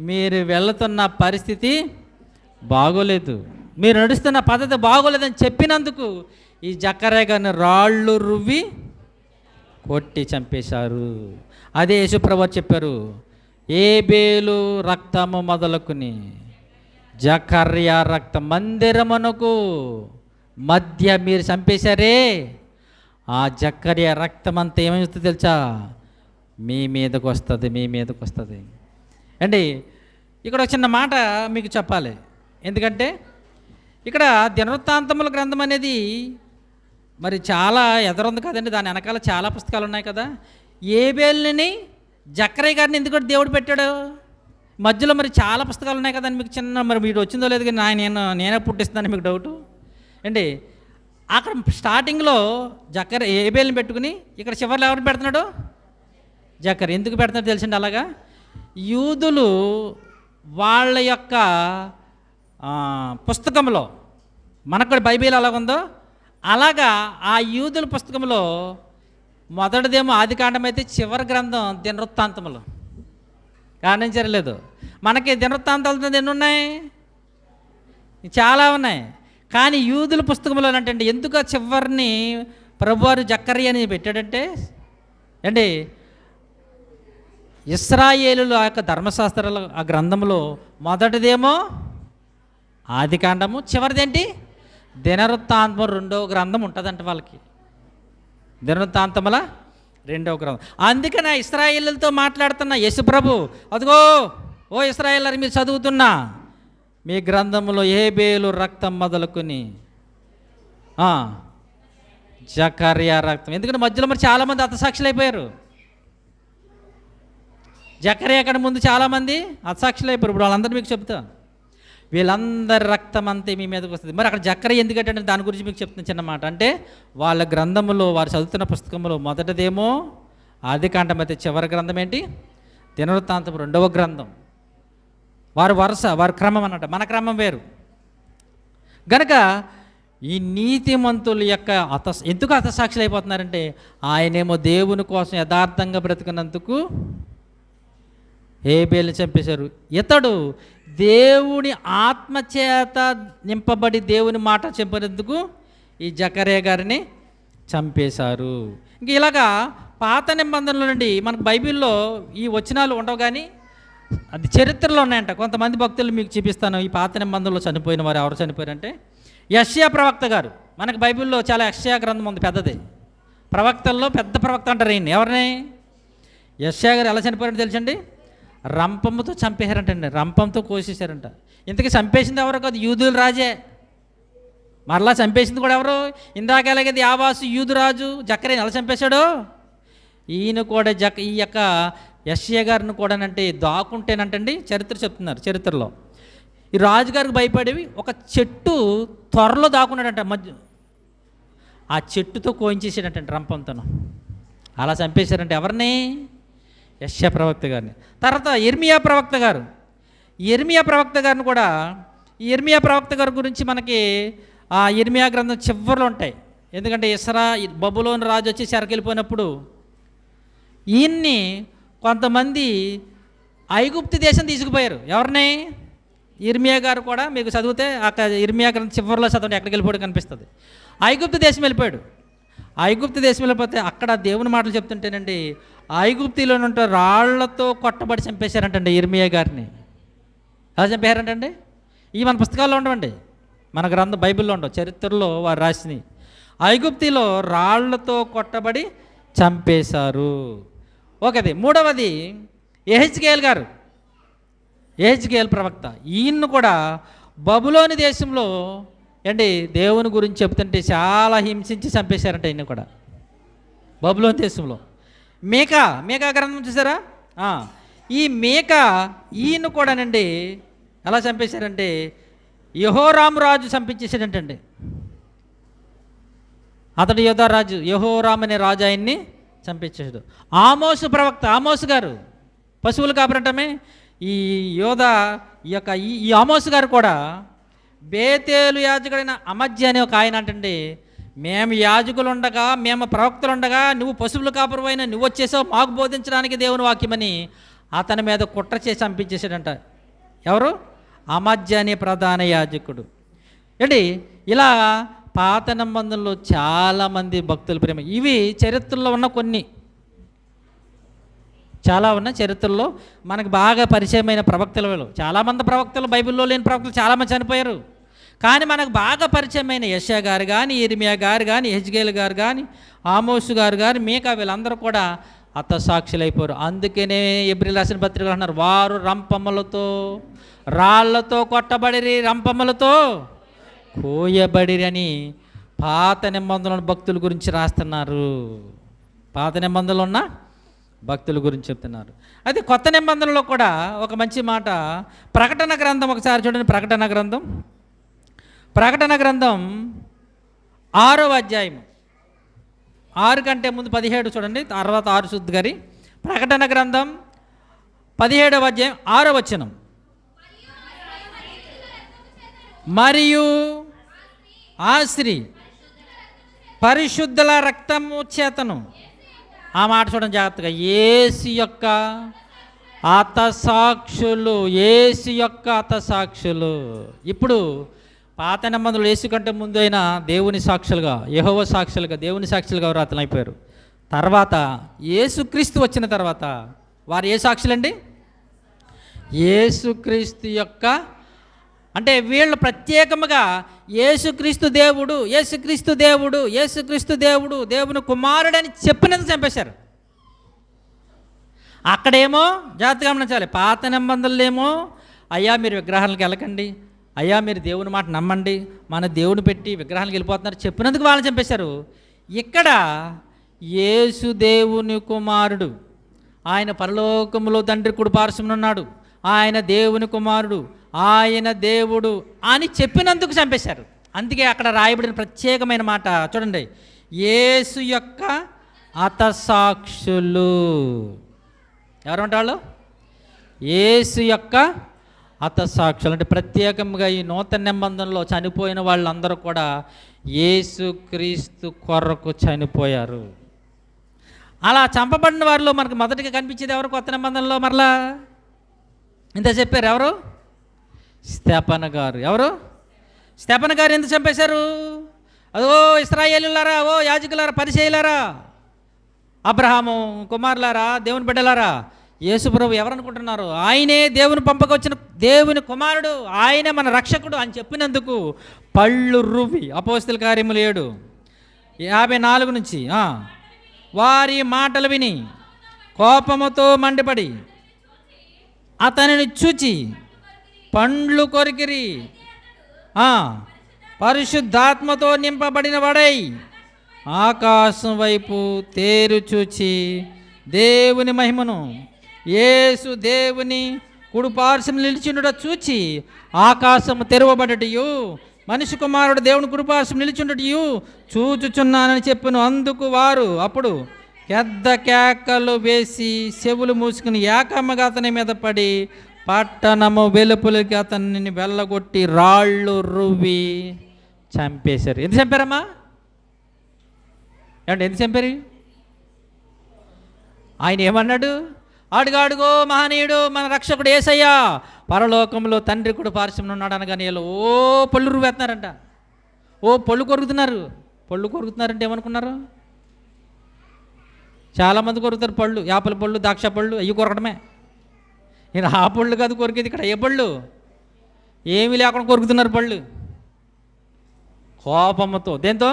మీరు వెళుతున్న పరిస్థితి బాగోలేదు, మీరు నడుస్తున్న పద్ధతి బాగోలేదని చెప్పినందుకు ఈ జకర్యా గారిని రాళ్ళు రువ్వి కొట్టి చంపేశారు. అదే యేసుప్రభు చెప్పారు, ఏబేలు రక్తము మొదలుకుని జకర్యా రక్తం మందిరమునకు మధ్య మీరు చంపేశారే, ఆ జకర్యా రక్తం అంతా ఏమవుతుందో తెలుసా? మీ మీదకు వస్తుంది. అండి ఇక్కడ ఒక చిన్న మాట మీకు చెప్పాలి. ఎందుకంటే ఇక్కడ దినవృత్తాంతముల గ్రంథం అనేది మరి చాలా ఎదరుంది కదండి, దాని వెనకాల చాలా పుస్తకాలు ఉన్నాయి కదా. ఏబేలుని జకర్యా గారిని ఎందుకు దేవుడు పెట్టాడు? మధ్యలో మరి చాలా పుస్తకాలు ఉన్నాయి కదండి. మీకు చిన్న మరి మీరు వచ్చిందో లేదు కానీ నేనే పుట్టిస్తాను మీకు డౌటు అండి. అక్కడ స్టార్టింగ్లో ఏబేలుని పెట్టుకుని ఇక్కడ చివరిలో ఎవరిని పెడుతున్నాడు? జకర్యా. ఎందుకు పెడుతున్నాడు తెలిసిండి? అలాగా యూదులు వాళ్ళ యొక్క పుస్తకంలో, మనకు బైబిల్ అలాగుందో అలాగా ఆ యూదుల పుస్తకంలో మొదటిదేమో ఆదికాండం అయితే చివరి గ్రంథం దినవృత్తాంతములు. గమనించలేదు? మనకి దినవృత్తాంతాలు ఎన్ని ఉన్నాయి? చాలా ఉన్నాయి. కానీ యూదుల పుస్తకంలో ఏంటంటే ఎందుకు ఆ చివరిని ప్రభువారు జకర్యా అని పెట్టాడంటే అండి, ఇశ్రాయేలుల యొక్క ధర్మశాస్త్రాల ఆ గ్రంథంలో మొదటిదేమో ఆదికాండము, చివరిదేంటి దినవృత్తాంతం, రెండవ గ్రంథం ఉంటుందంట వాళ్ళకి. దినవృత్తాంతముల రెండవ గ్రంథం. అందుకని ఆ ఇశ్రాయేలులతో మాట్లాడుతున్న యేసుప్రభు, అదిగో ఓ ఇశ్రాయేలు మీరు చదువుతున్నా మీ గ్రంథంలో ఏబేలు రక్తం మొదలుకొని జకర్యా రక్తం. ఎందుకంటే మధ్యలో మరి చాలామంది హతసాక్షులు అయిపోయారు. జకర్యా అక్కడ ముందు చాలామంది హతసాక్షులు అయిపోయారు. ఇప్పుడు వాళ్ళందరూ మీకు చెప్తా, వీళ్ళందరి రక్తం అంతే మీ మీదకి వస్తుంది. మరి అక్కడ జకర్యా ఎందుకంటే దాని గురించి మీకు చెప్తున్న చిన్న మాట. అంటే వాళ్ళ గ్రంథంలో వారు చదువుతున్న పుస్తకంలో మొదటిదేమో ఆదికాండం అయితే చివరి గ్రంథం ఏంటి దినవృత్తాంతం, రెండవ గ్రంథం. వారి క్రమం అన్నట్టు, మన క్రమం వేరు. గనక ఈ నీతిమంతుల యొక్క ఎందుకు హతసాక్షులు అయిపోతున్నారంటే ఆయనేమో దేవుని కోసం యథార్థంగా బ్రతికినందుకు ఏబేలుని చంపేశారు. ఇతడు దేవుని ఆత్మచేత నింపబడి దేవుని మాట చెప్పినందుకు ఈ జకర్యా గారిని చంపేశారు. ఇంక ఇలాగా పాత నిబంధనల నుండి మనకు బైబిల్లో ఈ వచనాలు ఉండవు, కానీ అది చరిత్రలో ఉన్నాయంట. కొంతమంది భక్తులు మీకు చూపిస్తాను. ఈ పాత నిబంధనలో చనిపోయిన వారు ఎవరు చనిపోయారంటే యెషయా ప్రవక్త గారు. మనకు బైబిల్లో చాలా యెషయా గ్రంథం ఉంది, పెద్దది. ప్రవక్తల్లో పెద్ద ప్రవక్త అంటారు ఈయన. ఎవరిని? యెషయా గారు ఎలా చనిపోయారంటే తెలుసండి, రంపంతో చంపేశారంటండి. రంపంతో కోసేశారంట. ఇంతకీ చంపేసింది ఎవరో కాదు, యూదుల రాజే. మరలా చంపేసింది కూడా ఎవరు? ఇందాక ఎలాగైతే యావాసు యూదు రాజు జకర్యాని ఎలా చంపేశాడో ఈయన కూడా ఈ యొక్క యెషయా గారిని కూడానంటే దాక్కుంటేనంటండి చరిత్ర చెప్తున్నారు. చరిత్రలో ఈ రాజుగారికి భయపడేవి ఒక చెట్టు త్వరలో దాక్కున్నాడంట. ఆ చెట్టుతో కోయించేసాడంటే రంపంతోను. అలా చంపేశారంటే ఎవరిని? యెషయా ప్రవక్త గారిని. తర్వాత యిర్మీయా ప్రవక్త గారు. యిర్మీయా ప్రవక్త గారిని కూడా, ఈ యిర్మీయా ప్రవక్త గారి గురించి మనకి ఆ యిర్మీయా గ్రంథం చివరిలో ఉంటాయి. ఎందుకంటే బబులోను రాజు వచ్చి చెరకెళ్ళిపోయినప్పుడు ఈయన్ని కొంతమంది ఐగుప్తు దేశం తీసుకుపోయారు. ఎవరిని? యిర్మీయా గారు కూడా మీకు చదివితే అక్కడ యిర్మీయా గ్రంథం చివరిలో చదవండి, ఎక్కడికి వెళ్ళిపోయాడు కనిపిస్తుంది. ఐగుప్తు దేశం వెళ్ళిపోయాడు. ఐగుప్తు దేశం వెళ్ళిపోతే అక్కడ దేవుని మాటలు చెప్తుంటేనండి ఐగుప్తులో ఉంటే రాళ్లతో కొట్టబడి చంపేశారంటండి యిర్మీయా గారిని. ఎలా చంపేశారంటండి? ఇవి మన పుస్తకాల్లో ఉండవండి, మన గ్రంథం బైబిల్లో ఉండవు, చరిత్రలో వారు రాసినవి. ఐగుప్తిలో రాళ్లతో కొట్టబడి చంపేశారు. ఒకది. మూడవది యెహెజ్కేల్ గారు, యెహెజ్కేల్ ప్రవక్త. ఈయన్ను కూడా బబులోని దేశంలో ఏంటి దేవుని గురించి చెప్తుంటే చాలా హింసించి చంపేశారంట. ఈయన కూడా బబులోని దేశంలో. మీకా గ్రంథం చూసారా? ఈ ఈయన కూడానండి ఎలా చంపేశారంటే యెహోరాము రాజు చంపించేసాడంటండి. అతడు యోధారాజు, యెహోరాము అనే రాజు ఆయన్ని చంపించాడు. ఆమోసు ప్రవక్త, ఆమోసు గారు పశువులు కాపరటమే. ఈ ఈ ఆమోసు గారు కూడా బేతేలు యాజకుడైన అమధ్య అనే ఒక ఆయన అంటండి, మేము యాజకులు ఉండగా, మేము ప్రవక్తలు ఉండగా నువ్వు పశువులు కాపురమైన నువ్వు వచ్చేసావు మాకు బోధించడానికి దేవుని వాక్యమని అతని మీద కుట్ర చేసి చంపించేశాడంట. ఎవరు? అమధ్య అనే ప్రధాన యాజకుడు. ఏంటి ఇలా పాత నిబంధనలో చాలామంది భక్తుల ప్రేమ. ఇవి చరిత్రలో ఉన్న కొన్ని, చాలా ఉన్న చరిత్రలో మనకు బాగా పరిచయమైన ప్రవక్తలు. చాలామంది ప్రవక్తలు, బైబిల్లో లేని ప్రవక్తలు చాలామంది చనిపోయారు. కానీ మనకు బాగా పరిచయమైన యెషయా గారు కానీ, యిర్మీయా గారు కానీ, యెహెజ్కేల్ గారు కానీ, ఆమోసు గారు కానీ, మీకా వీళ్ళందరూ కూడా హతసాక్షులైపోయారు. అందుకనే ఎబ్రిల్ రాసిన పత్రికలు అంటున్నారు, వారు రంపములతో రాళ్లతో కొట్టబడిరి, రంపములతో కోయబడిరి అని పాత నిబంధనల భక్తుల గురించి రాస్తున్నారు. పాత నిబంధనలు ఉన్న భక్తుల గురించి చెప్తున్నారు. అయితే కొత్త నిబంధనలో కూడా ఒక మంచి మాట, ప్రకటన గ్రంథం ఒకసారి చూడండి. ప్రకటన గ్రంథం 6వ అధ్యాయం, 6 కంటే ముందు 17 చూడండి, తర్వాత 6 శుద్ధి గారి. ప్రకటన గ్రంథం 17వ అధ్యాయం 6వ వచనం. మరియు ఆ స్త్రీ పరిశుద్ధుల రక్తము చేతను, ఆ మాట చూడండి జాగ్రత్తగా, యేసు యొక్క హతసాక్షులు. ఇప్పుడు పాత నిబంధనలు యేసు కంటే ముందు అయినా దేవుని సాక్షులుగా, యెహోవా సాక్షులుగా, దేవుని సాక్షులుగా వ్రాతలు అయిపోయారు. తర్వాత యేసుక్రీస్తు వచ్చిన తర్వాత వారు ఏ సాక్షులండి? యేసుక్రీస్తు యొక్క, అంటే వీళ్ళు ప్రత్యేకముగా యేసుక్రీస్తు దేవుడు, దేవుని కుమారుడని చెప్పినందుకు చంపేశారు. అక్కడేమో జాగ్రత్తగా గమనించాలి, పాత నిబంధనలు ఏమో అయ్యా మీరు విగ్రహాలకు వెళ్ళకండి, అయ్యా మీరు దేవుని మాట నమ్మండి, మన దేవుని పెట్టి విగ్రహాలకు వెళ్ళిపోతున్నారు చెప్పినందుకు వాళ్ళని చంపేశారు. ఇక్కడ యేసు దేవుని కుమారుడు, ఆయన పరలోకములో తండ్రి కుడి పార్శ్వమున ఉన్నాడు, ఆయన దేవుని కుమారుడు, ఆయన దేవుడు అని చెప్పినందుకు చంపేశారు. అందుకే అక్కడ రాయబడిన ప్రత్యేకమైన మాట చూడండి, యేసు యొక్క హతసాక్షులు. ఎవరంటే వాళ్ళు? యేసు యొక్క హతసాక్షులు. అంటే ప్రత్యేకంగా ఈ నూతన నిబంధనలో చనిపోయిన వాళ్ళందరూ కూడా యేసుక్రీస్తు కొరకు చనిపోయారు. అలా చంపబడిన వారిలో మనకు మొదటిగా కనిపించేది ఎవరు కొత్త నిబంధనలో? మరలా ఇంత చెప్పారు, ఎవరు? స్తెఫను గారు. ఎవరు? స్తెఫను గారు ఎందుకు చంపేశారు? అదో ఇశ్రాయేలులారా, ఓ యాజకులారా, పరిసయ్యులారా, అబ్రహాము కుమారులారా, దేవుని బిడ్డలారా, యేసుప్రభు ఎవరనుకుంటున్నారు? ఆయనే దేవుని పంపకొచ్చిన దేవుని కుమారుడు, ఆయనే మన రక్షకుడు అని చెప్పినందుకు పళ్ళు రువ్వి, అపోస్తల కార్యములు 7:54 నుంచి వారి మాటలు విని కోపముతో మండిపడి అతనిని చూచి పండ్లు కొరికిరి, పరిశుద్ధాత్మతో నింపబడిన వాడై ఆకాశం వైపు తేరు చూచి దేవుని మహిమను, యేసు దేవుని కుడిపార్శ్వం నిలిచిండుట చూచి ఆకాశము తెరవబడటయు, మనిషి కుమారుడు దేవుని కుడిపార్శ్వం నిలిచిండుటయు చూచుచున్నానని చెప్పాను. అందుకు వారు అప్పుడు పెద్ద కేకలు వేసి చెవులు మూసుకుని ఏకమ్మగా అతని మీద పడి పట్టణము వెలుపలికి అతన్ని వెళ్ళగొట్టి రాళ్ళు రువ్వి చంపేశారు. ఎందుకు చంపారమ్మా? ఏమంటే ఎందుకు చంపారు? ఆయన ఏమన్నాడు? అడుగో మహనీయుడు మన రక్షకుడు యేసయ్యా పరలోకంలో తండ్రి కూడా పార్శ్వమున ఉన్నాడు అనగానే వీళ్ళు పళ్ళు రువ్వేస్తున్నారంట, పళ్ళు కొరుకుతున్నారు. పళ్ళు కొరుకుతున్నారంటే ఏమనుకున్నారు? చాలామంది కొరుకుతారు పళ్ళు, యాపల పళ్ళు, ద్రాక్ష పళ్ళు, అవి కొరకడమే. ఈయన ఆ పళ్ళు కాదు కొరికేది, ఇక్కడ ఏ పళ్ళు? ఏమీ లేకుండా కొరుకుతున్నారు పళ్ళు కోపంతో. దేంతో?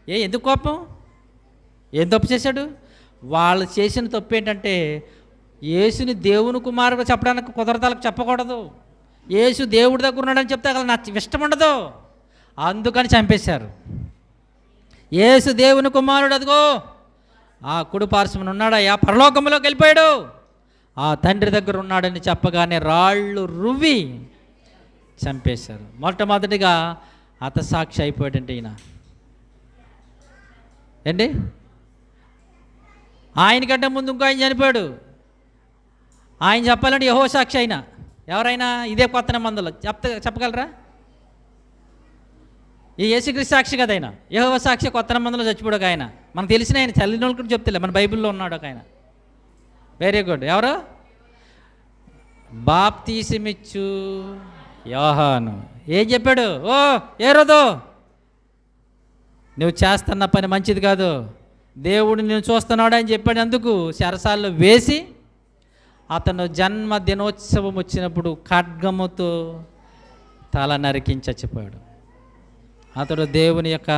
ఎందుకు కోపం? ఏం తప్పు చేశాడు? వాళ్ళు చేసిన తప్పు ఏంటంటే యేసుని దేవుని కుమారుడు చెప్పడానికి కుదరతాలకు చెప్పకూడదు. యేసు దేవుడి దగ్గర ఉన్నాడని చెప్తే అసలు నాకు ఇష్టం ఉండదు, అందుకని చంపేశారు. యేసు దేవుని కుమారుడు అదిగో ఆ కుడి పార్శ్వమున ఉన్నాడయ్యా, పరలోకంలోకి వెళ్ళిపోయాడు, ఆ తండ్రి దగ్గర ఉన్నాడని చెప్పగానే రాళ్ళు రువ్వి చంపేశారు. మొట్టమొదటిగా హతసాక్షి అయిపోయాడంటే ఈయన ఏంటి. ఆయనకంటే ముందు ఇంకో ఆయన చనిపోయాడు. ఆయన చెప్పాలంటే యెహోవా సాక్షి అయినా ఎవరైనా ఇదే కొత్త నిబంధనలో చెప్పగలరా? ఈ యేసుక్రీస్తు సాక్షి కదా ఆయన. యెహోవా సాక్షి కొత్త నిబంధనలో చచ్చిపోయాడు ఒక ఆయన. మనకు తెలిసిన ఆయన, చల్లిన వాళ్ళు కూడా చెప్తలే, మన బైబిల్లో ఉన్నాడు ఒక ఆయన. Very good. ఎవరు? బాప్తీసమిచ్చు యోహాను. ఏం చెప్పాడు? ఓ ఏరోదు, నువ్వు చేస్తున్న పని మంచిది కాదు, దేవుడు నేను చూస్తున్నాడు అని చెప్పాడు. అందుకు చెరసాల్లో వేసి అతను జన్మదినోత్సవం వచ్చినప్పుడు ఖడ్గముతో తల నరికించి చచ్చిపోయాడు. అతడు దేవుని యొక్క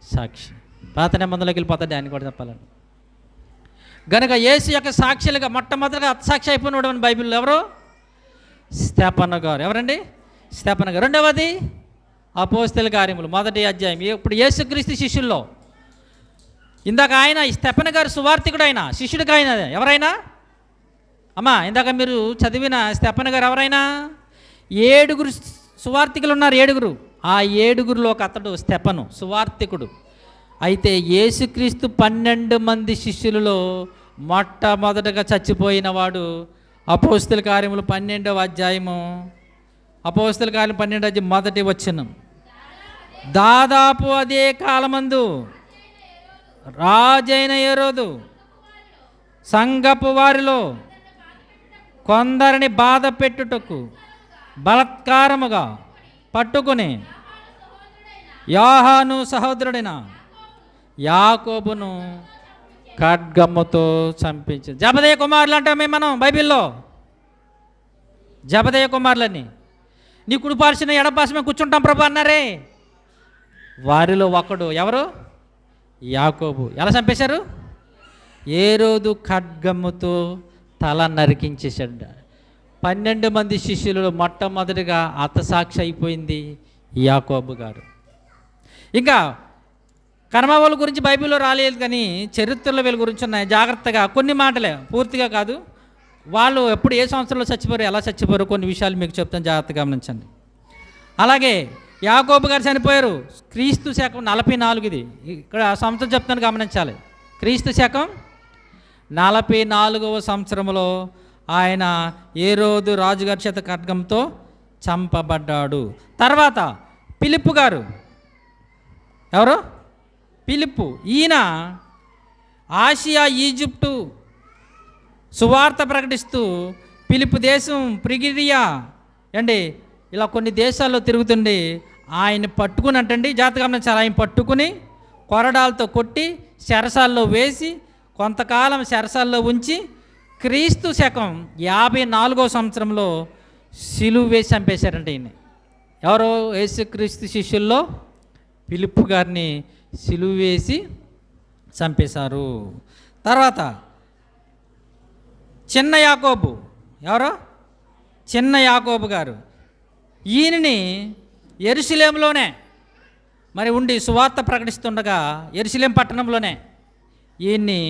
సాక్షి. పాత నిబంధనలోకి వెళ్ళిపోతాడు ఆయన కూడా చెప్పాలని. గనుక యేసు యొక్క సాక్షులుగా మొట్టమొదటిగా హతసాక్షి అయిపోయినాడు అని బైబిల్లో ఎవరు? స్తెఫను గారు. ఎవరండి? స్తెఫను గారు. రెండవది అపోస్తలుల కార్యములు 1వ అధ్యాయం. ఇప్పుడు యేసుక్రీస్తు శిష్యుల్లో ఇందాక ఆయన స్తెఫను గారు సువార్తికుడు, ఆయన శిష్యుడికి ఆయన ఎవరైనా అమ్మా ఇందాక మీరు చదివిన స్తెఫను గారు ఎవరైనా 7 సువార్తికులు ఉన్నారు, 7. ఆ 7లో ఒక అతడు స్తెఫను సువార్తికుడు. అయితే యేసుక్రీస్తు 12 మంది శిష్యులలో మొట్టమొదటగా చచ్చిపోయిన వాడు అపోస్తలుల కార్యములు 12వ అధ్యాయము. అపోస్తలుల కార్యం 12వ అధ్యాయం 1వ వచనం. దాదాపు అదే కాలమందు రాజైన హేరోదు సంఘపు వారిలో కొందరిని బాధ పెట్టుటకు బలత్కారముగా పట్టుకుని యోహాను సహోదరుడైన యాకోబును ఖడ్గముతో చంపించింది. జబదయ కుమారులు అంటామే మనం బైబిల్లో. జబదయ కుమారులని నీ కుడిపార్సిన ఎడపార్శ్వమే కూర్చుంటాం ప్రభు అన్నారే, వారిలో ఒకడు ఎవరు? యాకోబు. ఎలా చంపేశారు? హేరోదు ఖడ్గముతో తల నరికించేశాడు. 12 మంది శిష్యులలో మొట్టమొదటిగా హతసాక్షి అయిపోయింది యాకోబు గారు. ఇంకా కర్మవాళ్ళ గురించి బైబిల్లో రాలేదు, కానీ చరిత్రలో వీళ్ళ గురించి ఉన్నాయి. జాగ్రత్తగా కొన్ని మాటలే, పూర్తిగా కాదు. వాళ్ళు ఎప్పుడు ఏ సంవత్సరంలో చచ్చిపోయారు, ఎలా చచ్చిపోయారు, కొన్ని విషయాలు మీకు చెప్తాను, జాగ్రత్తగా గమనించండి. అలాగే యాకోబు గారు చనిపోయారు క్రీస్తు శకం 44. ఇది ఇక్కడ సంవత్సరం చెప్తాను, గమనించాలి. క్రీస్తు శకం 44వ సంవత్సరంలో ఆయన హేరోదు రాజుగారి చేత ఖడ్గంతో చంపబడ్డాడు. తర్వాత ఫిలిప్పు గారు. ఎవరు? ఫిలిప్పు. ఈయన ఆసియా, ఈజిప్టు సువార్త ప్రకటిస్తూ ఫిలిప్పు దేశం, ప్రిగిరియా అండి ఇలా కొన్ని దేశాల్లో తిరుగుతుండి ఆయన పట్టుకుని అంటండి, జాగ్రత్తగా గమనించాలి, ఆయన పట్టుకుని కొరడాలతో కొట్టి చెరసాల్లో వేసి కొంతకాలం చెరసాల్లో ఉంచి క్రీస్తు శకం 54వ సంవత్సరంలో సిలువ వేసి చంపేశారంటే ఈయన. ఎవరో యేసుక్రీస్తు శిష్యుల్లో ఫిలిప్పు గారిని సిలువ వేసి చంపేశారు. తర్వాత చిన్న యాకోబు. ఎవరో? చిన్న యాకోబు గారు. ఈయనని యెరూషలేములోనే మరి ఉండి సువార్త ప్రకటిస్తుండగా యెరూషలేం పట్టణంలోనే ఈయన్ని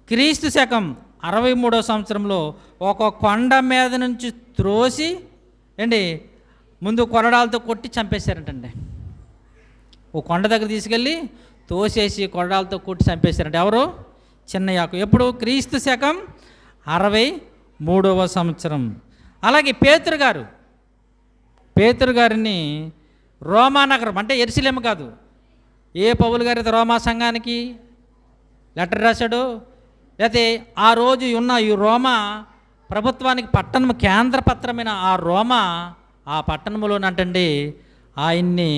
క్రీస్తు శకం 63వ సంవత్సరంలో ఒక కొండ మీద నుంచి త్రోసి అండి ముందు కొరడాలతో కొట్టి చంపేశారంటండి. ఓ కొండ దగ్గర తీసుకెళ్ళి తోసేసి కొరడాలతో కొట్టి చంపేశారంట. ఎవరు? చిన్న యాకోబు. ఎప్పుడు? క్రీస్తు శకం 63వ సంవత్సరం. అలాగే పేతురు గారు. పేతురు గారిని రోమా నగరం అంటే యెరూషలేం కాదు, ఏ పౌలు గారు అయితే రోమా సంఘానికి లెటర్ రాశాడో, లేకపోతే ఆ రోజు ఉన్న ఈ రోమా ప్రభుత్వానికి పట్టణం కేంద్రపత్రమైన ఆ రోమా ఆ పట్టణంలోనంటండి ఆయన్ని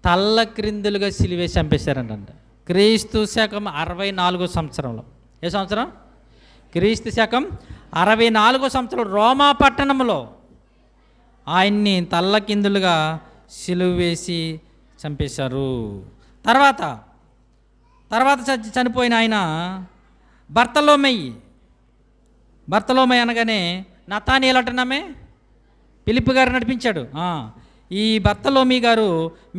తల్ల క్రిందులుగా సిలివేసి చంపేశారంట. క్రీస్తు శకం 64వ సంవత్సరంలో. ఏ సంవత్సరం? క్రీస్తు శకం 64వ సంవత్సరం రోమా పట్టణంలో ఆయన్ని తల్లకిందులుగా సిలువ వేసి చంపేశారు. తర్వాత చనిపోయిన ఆయన బర్తలోమై అనగానే నతానియేలు అంటున్నామే ఫిలిప్పు గారు నడిపించాడు. ఈ బర్తలోమి గారు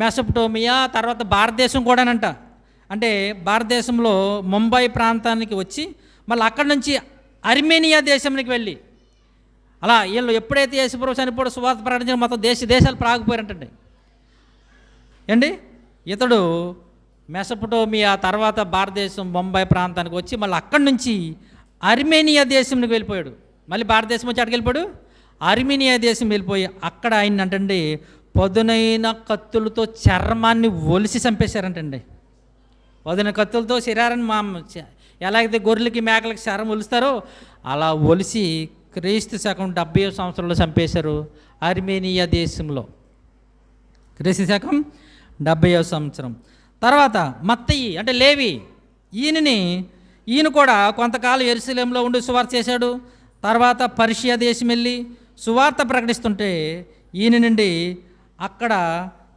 మెసొపొటేమియా, తర్వాత భారతదేశం కూడానంట. అంటే భారతదేశంలో ముంబై ప్రాంతానికి వచ్చి మళ్ళీ అక్కడి నుంచి అర్మేనియా దేశానికి వెళ్ళి అలా వీళ్ళు ఎప్పుడైతే యేసుప్రభు చనిపోవడం సువార్త ప్రకటించిన మొత్తం దేశాలు ప్రాగిపోయారంటండి. ఇతడు మెసొపొటేమియా, తర్వాత భారతదేశం ముంబై ప్రాంతానికి వచ్చి మళ్ళీ అక్కడి నుంచి అర్మేనియా దేశానికి వెళ్ళిపోయాడు. మళ్ళీ భారతదేశం వచ్చి అక్కడికి వెళ్ళిపోయాడు, అర్మేనియా దేశం వెళ్ళిపోయి అక్కడ ఆయన అంటండి పదునైన కత్తులతో చర్మాన్ని ఒలిసి చంపేశారంటండి. పదునైన కత్తులతో శరీరాన్ని ఎలాగైతే గొర్రెలకి మేకలకి శరం ఒలుస్తారో అలా ఒలిసి క్రీస్తు శకం 70వ సంవత్సరంలో చంపేశారు అర్మేనియా దేశంలో. క్రీస్తు శకం 70వ సంవత్సరం. తర్వాత మత్తయి అంటే లేవి, ఈయన కూడా కొంతకాలం యెరూషలేములో ఉండి సువార్త చేశాడు. తర్వాత పర్షియా దేశం వెళ్ళి సువార్త ప్రకటిస్తుంటే ఈయన నుండి అక్కడ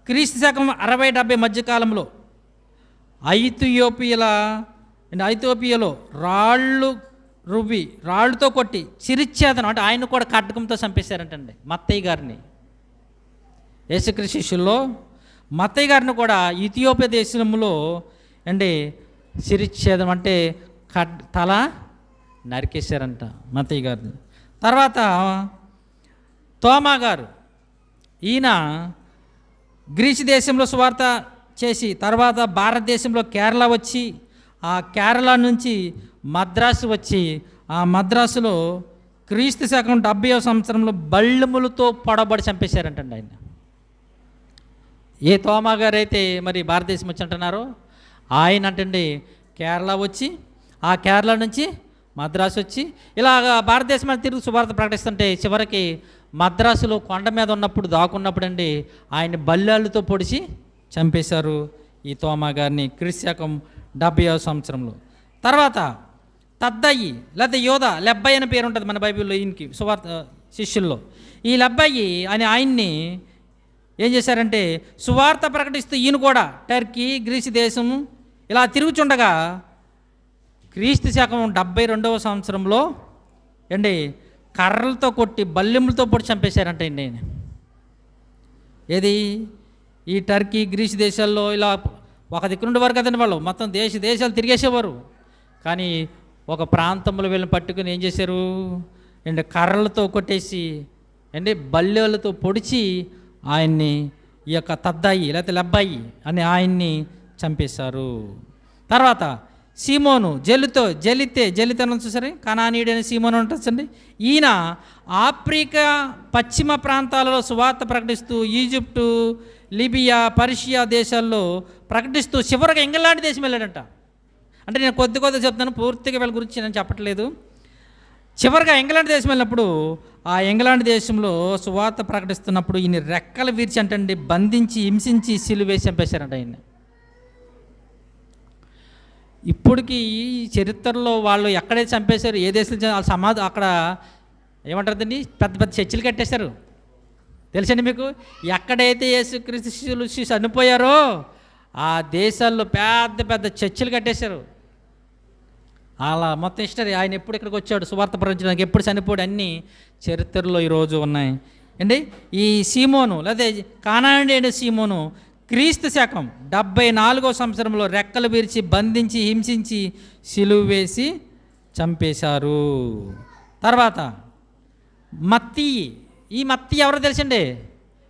క్రీస్తు శకం 60-70 మధ్యకాలంలో ఐథియోపియాలో రాళ్ళుతో కొట్టి చిరిచ్చేదనం అంటే ఆయన కూడా ఖడ్గంతో చంపేశారంటండి మత్తయి గారిని. యేసుక్రీస్తు శిష్యుల్లో మత్తయి గారిని కూడా ఇథియోపియా దేశంలో చిరిచ్చేదం అంటే తల నరికేశారంట మత్తయి గారిని. తర్వాత తోమా గారు, ఈయన గ్రీసు దేశంలో సువార్త చేసి తర్వాత భారతదేశంలో కేరళ వచ్చి ఆ కేరళ నుంచి మద్రాసు వచ్చి ఆ మద్రాసులో క్రీస్తు శకం 70వ సంవత్సరంలో బళ్ళెములతో పొడబడి చంపేశారంటండి ఆయన. ఏ తోమా గారు అయితే మరి భారతదేశం వచ్చి అంటున్నారో ఆయన అంటండి కేరళ వచ్చి ఆ కేరళ నుంచి మద్రాసు వచ్చి ఇలాగ భారతదేశం మీద తిరుగు సువార్త ప్రకటిస్తుంటే చివరికి మద్రాసులో కొండ మీద దాక్కున్నప్పుడు ఆయన బల్లాలతో పొడిచి చంపేశారు ఈ తోమా గారిని క్రీస్తు శకం 70వ సంవత్సరంలో. తర్వాత తద్దయి లేదా యోధ, లెబ్బయి అనే పేరు ఉంటుంది మన బైబిల్లో ఈయనకి సువార్త శిష్యుల్లో. ఈ లెబ్బయి అని ఆయన్ని ఏం చేశారంటే సువార్త ప్రకటిస్తూ ఈయన కూడా టర్కీ, గ్రీసు దేశం ఇలా తిరుగుచుండగా క్రీస్తు శకం 72వ సంవత్సరంలో కర్రలతో కొట్టి బల్లెములతో పొడి చంపేశారంట ఆయన. ఏది ఈ టర్కీ, గ్రీసు దేశాల్లో ఇలా ఒక దిక్కు నుండి వారు కదండి, వాళ్ళు మొత్తం దేశాలు తిరిగేసేవారు. కానీ ఒక ప్రాంతంలో వీళ్ళని పట్టుకుని ఏం చేశారు కర్రలతో కొట్టేసి బల్లెలతో పొడిచి ఆయన్ని ఈ యొక్క తద్దాయి లేకపోతే లెబ్బాయి అని ఆయన్ని చంపేశారు. తర్వాత సీమోను జలితే చూసారు, కనానీయుడు అనే సీమోను ఉంటుందండి. ఈయన ఆఫ్రికా పశ్చిమ ప్రాంతాలలో సువార్త ప్రకటిస్తూ ఈజిప్టు, లిబియా, పర్షియా దేశాల్లో ప్రకటిస్తూ చివరిగా ఇంగ్లాండ్ దేశం వెళ్ళాడంట. అంటే నేను కొద్ది చెప్తాను, పూర్తిగా వీళ్ళ గురించి నేను చెప్పట్లేదు. చివరిగా ఇంగ్లాండ్ దేశం వెళ్ళినప్పుడు ఆ ఇంగ్లాండ్ దేశంలో సువార్త ప్రకటిస్తున్నప్పుడు ఈయన రెక్కలు విరిచి అంటండి బంధించి హింసించి సిలువ వేసి చంపేశారంట ఆయన. ఇప్పటికీ ఈ చరిత్రలో వాళ్ళు ఎక్కడైతే చంపేశారు, ఏ దేశంలో వాళ్ళ సమాధి అక్కడ ఏమంటారండి పెద్ద పెద్ద చర్చిలు కట్టేశారు తెలుసండి మీకు. ఎక్కడైతే యేసుక్రీస్తు శిష్యులు చనిపోయారో ఆ దేశాల్లో పెద్ద పెద్ద చర్చిలు కట్టేశారు. అలా మొత్తం హిస్టరీ ఆయన ఎప్పుడు ఇక్కడికి వచ్చాడు సువార్త ప్రకటించడానికి, ఎప్పుడు చనిపోయాడు, అన్నీ చరిత్రలో ఈరోజు ఉన్నాయి ఈ సీమోను లేదా కానానీయుడైన సీమోను క్రీస్తు శకం 74వ సంవత్సరంలో రెక్కలు విరిచి బంధించి హింసించి సిలువ వేసి చంపేశారు. తర్వాత ఈ మత్తయి ఎవరో తెలుసండి,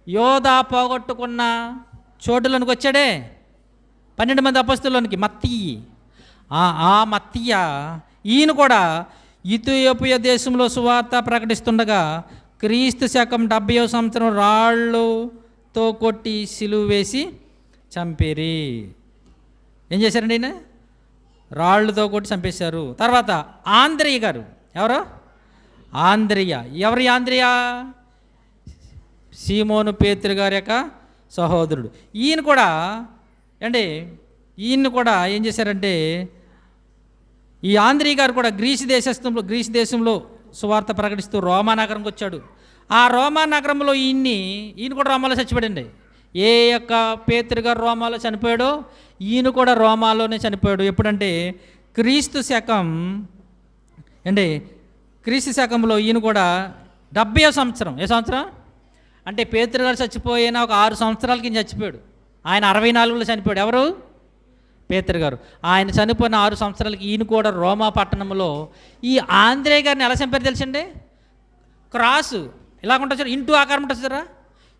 యోధా పోగొట్టుకున్న చోటులోనికి వచ్చాడే 12 మంది అపొస్తలులోనికి మత్తయి. ఆ మత్తయి ఈయన కూడా ఇథియోపియా దేశంలో సువార్త ప్రకటిస్తుండగా క్రీస్తు శకం 70వ సంవత్సరం రాళ్ళతో కొట్టి సిలువ వేసి చంపేరి. ఏం చేశారండి ఈయన? రాళ్ళతో కొట్టి చంపేశారు. తర్వాత ఆంద్రియ గారు, ఎవరు? ఎవరి ఆంద్రియ? సీమోను పేతురు గారి యొక్క సహోదరుడు. ఈయన కూడా ఏం చేశారంటే ఈ ఆంద్రియ గారు కూడా గ్రీసు దేశంలో సువార్త ప్రకటిస్తూ రోమా నగరంకి వచ్చాడు. ఆ రోమా నగరంలో ఈయన కూడా రోమాలో చచ్చిపోయాడండి. ఏ యొక్క పేతురు గారు రోమాలో చనిపోయాడో ఈయన కూడా రోమాలోనే చనిపోయాడు. ఎప్పుడంటే క్రీస్తు శకం అండి, క్రీస్తు శకంలో ఈయన కూడా 70వ సంవత్సరం. ఏ సంవత్సరం అంటే పేతురు గారు చచ్చిపోయిన ఒక 6 సంవత్సరాలకి ఈయన చచ్చిపోయాడు. ఆయన 64లో చనిపోయాడు. ఎవరు? పేతురు గారు. ఆయన చనిపోయిన 6 సంవత్సరాలకి ఈయన కూడా రోమా పట్టణంలో ఈ ఆంధ్రేయ గారిని ఎలా చంపారు తెలుసండి? క్రాసు ఇలాగుంటుంది సార్, ఇంటూ ఆకారం ఉంటుంది సారా,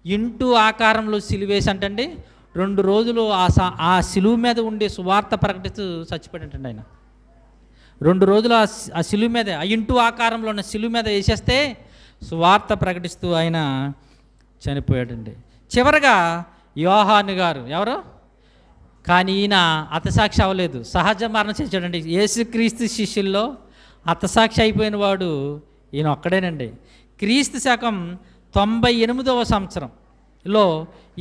ఇంటూ ఆకారంలో సిలువేసి అంటండి 2 రోజులు ఆ సిలువు మీద ఉండే సువార్త ప్రకటిస్తూ చచ్చిపోయాడంటండి ఆయన. 2 రోజులు ఆ సిలువు మీద, ఆ ఇంటూ ఆకారంలో ఉన్న సిలువు మీద వేసేస్తే సువార్త ప్రకటిస్తూ ఆయన చనిపోయాడండి. చివరగా యోహాను గారు ఎవరు? కానీ ఈయన హతసాక్షి అవ్వలేదు, సహజ మరణం చేశాడండి. యేసుక్రీస్తు శిష్యుల్లో హతసాక్షి అయిపోయిన వాడు ఈయన ఒక్కడేనండి. క్రీస్తు శకం 98వ సంవత్సరంలో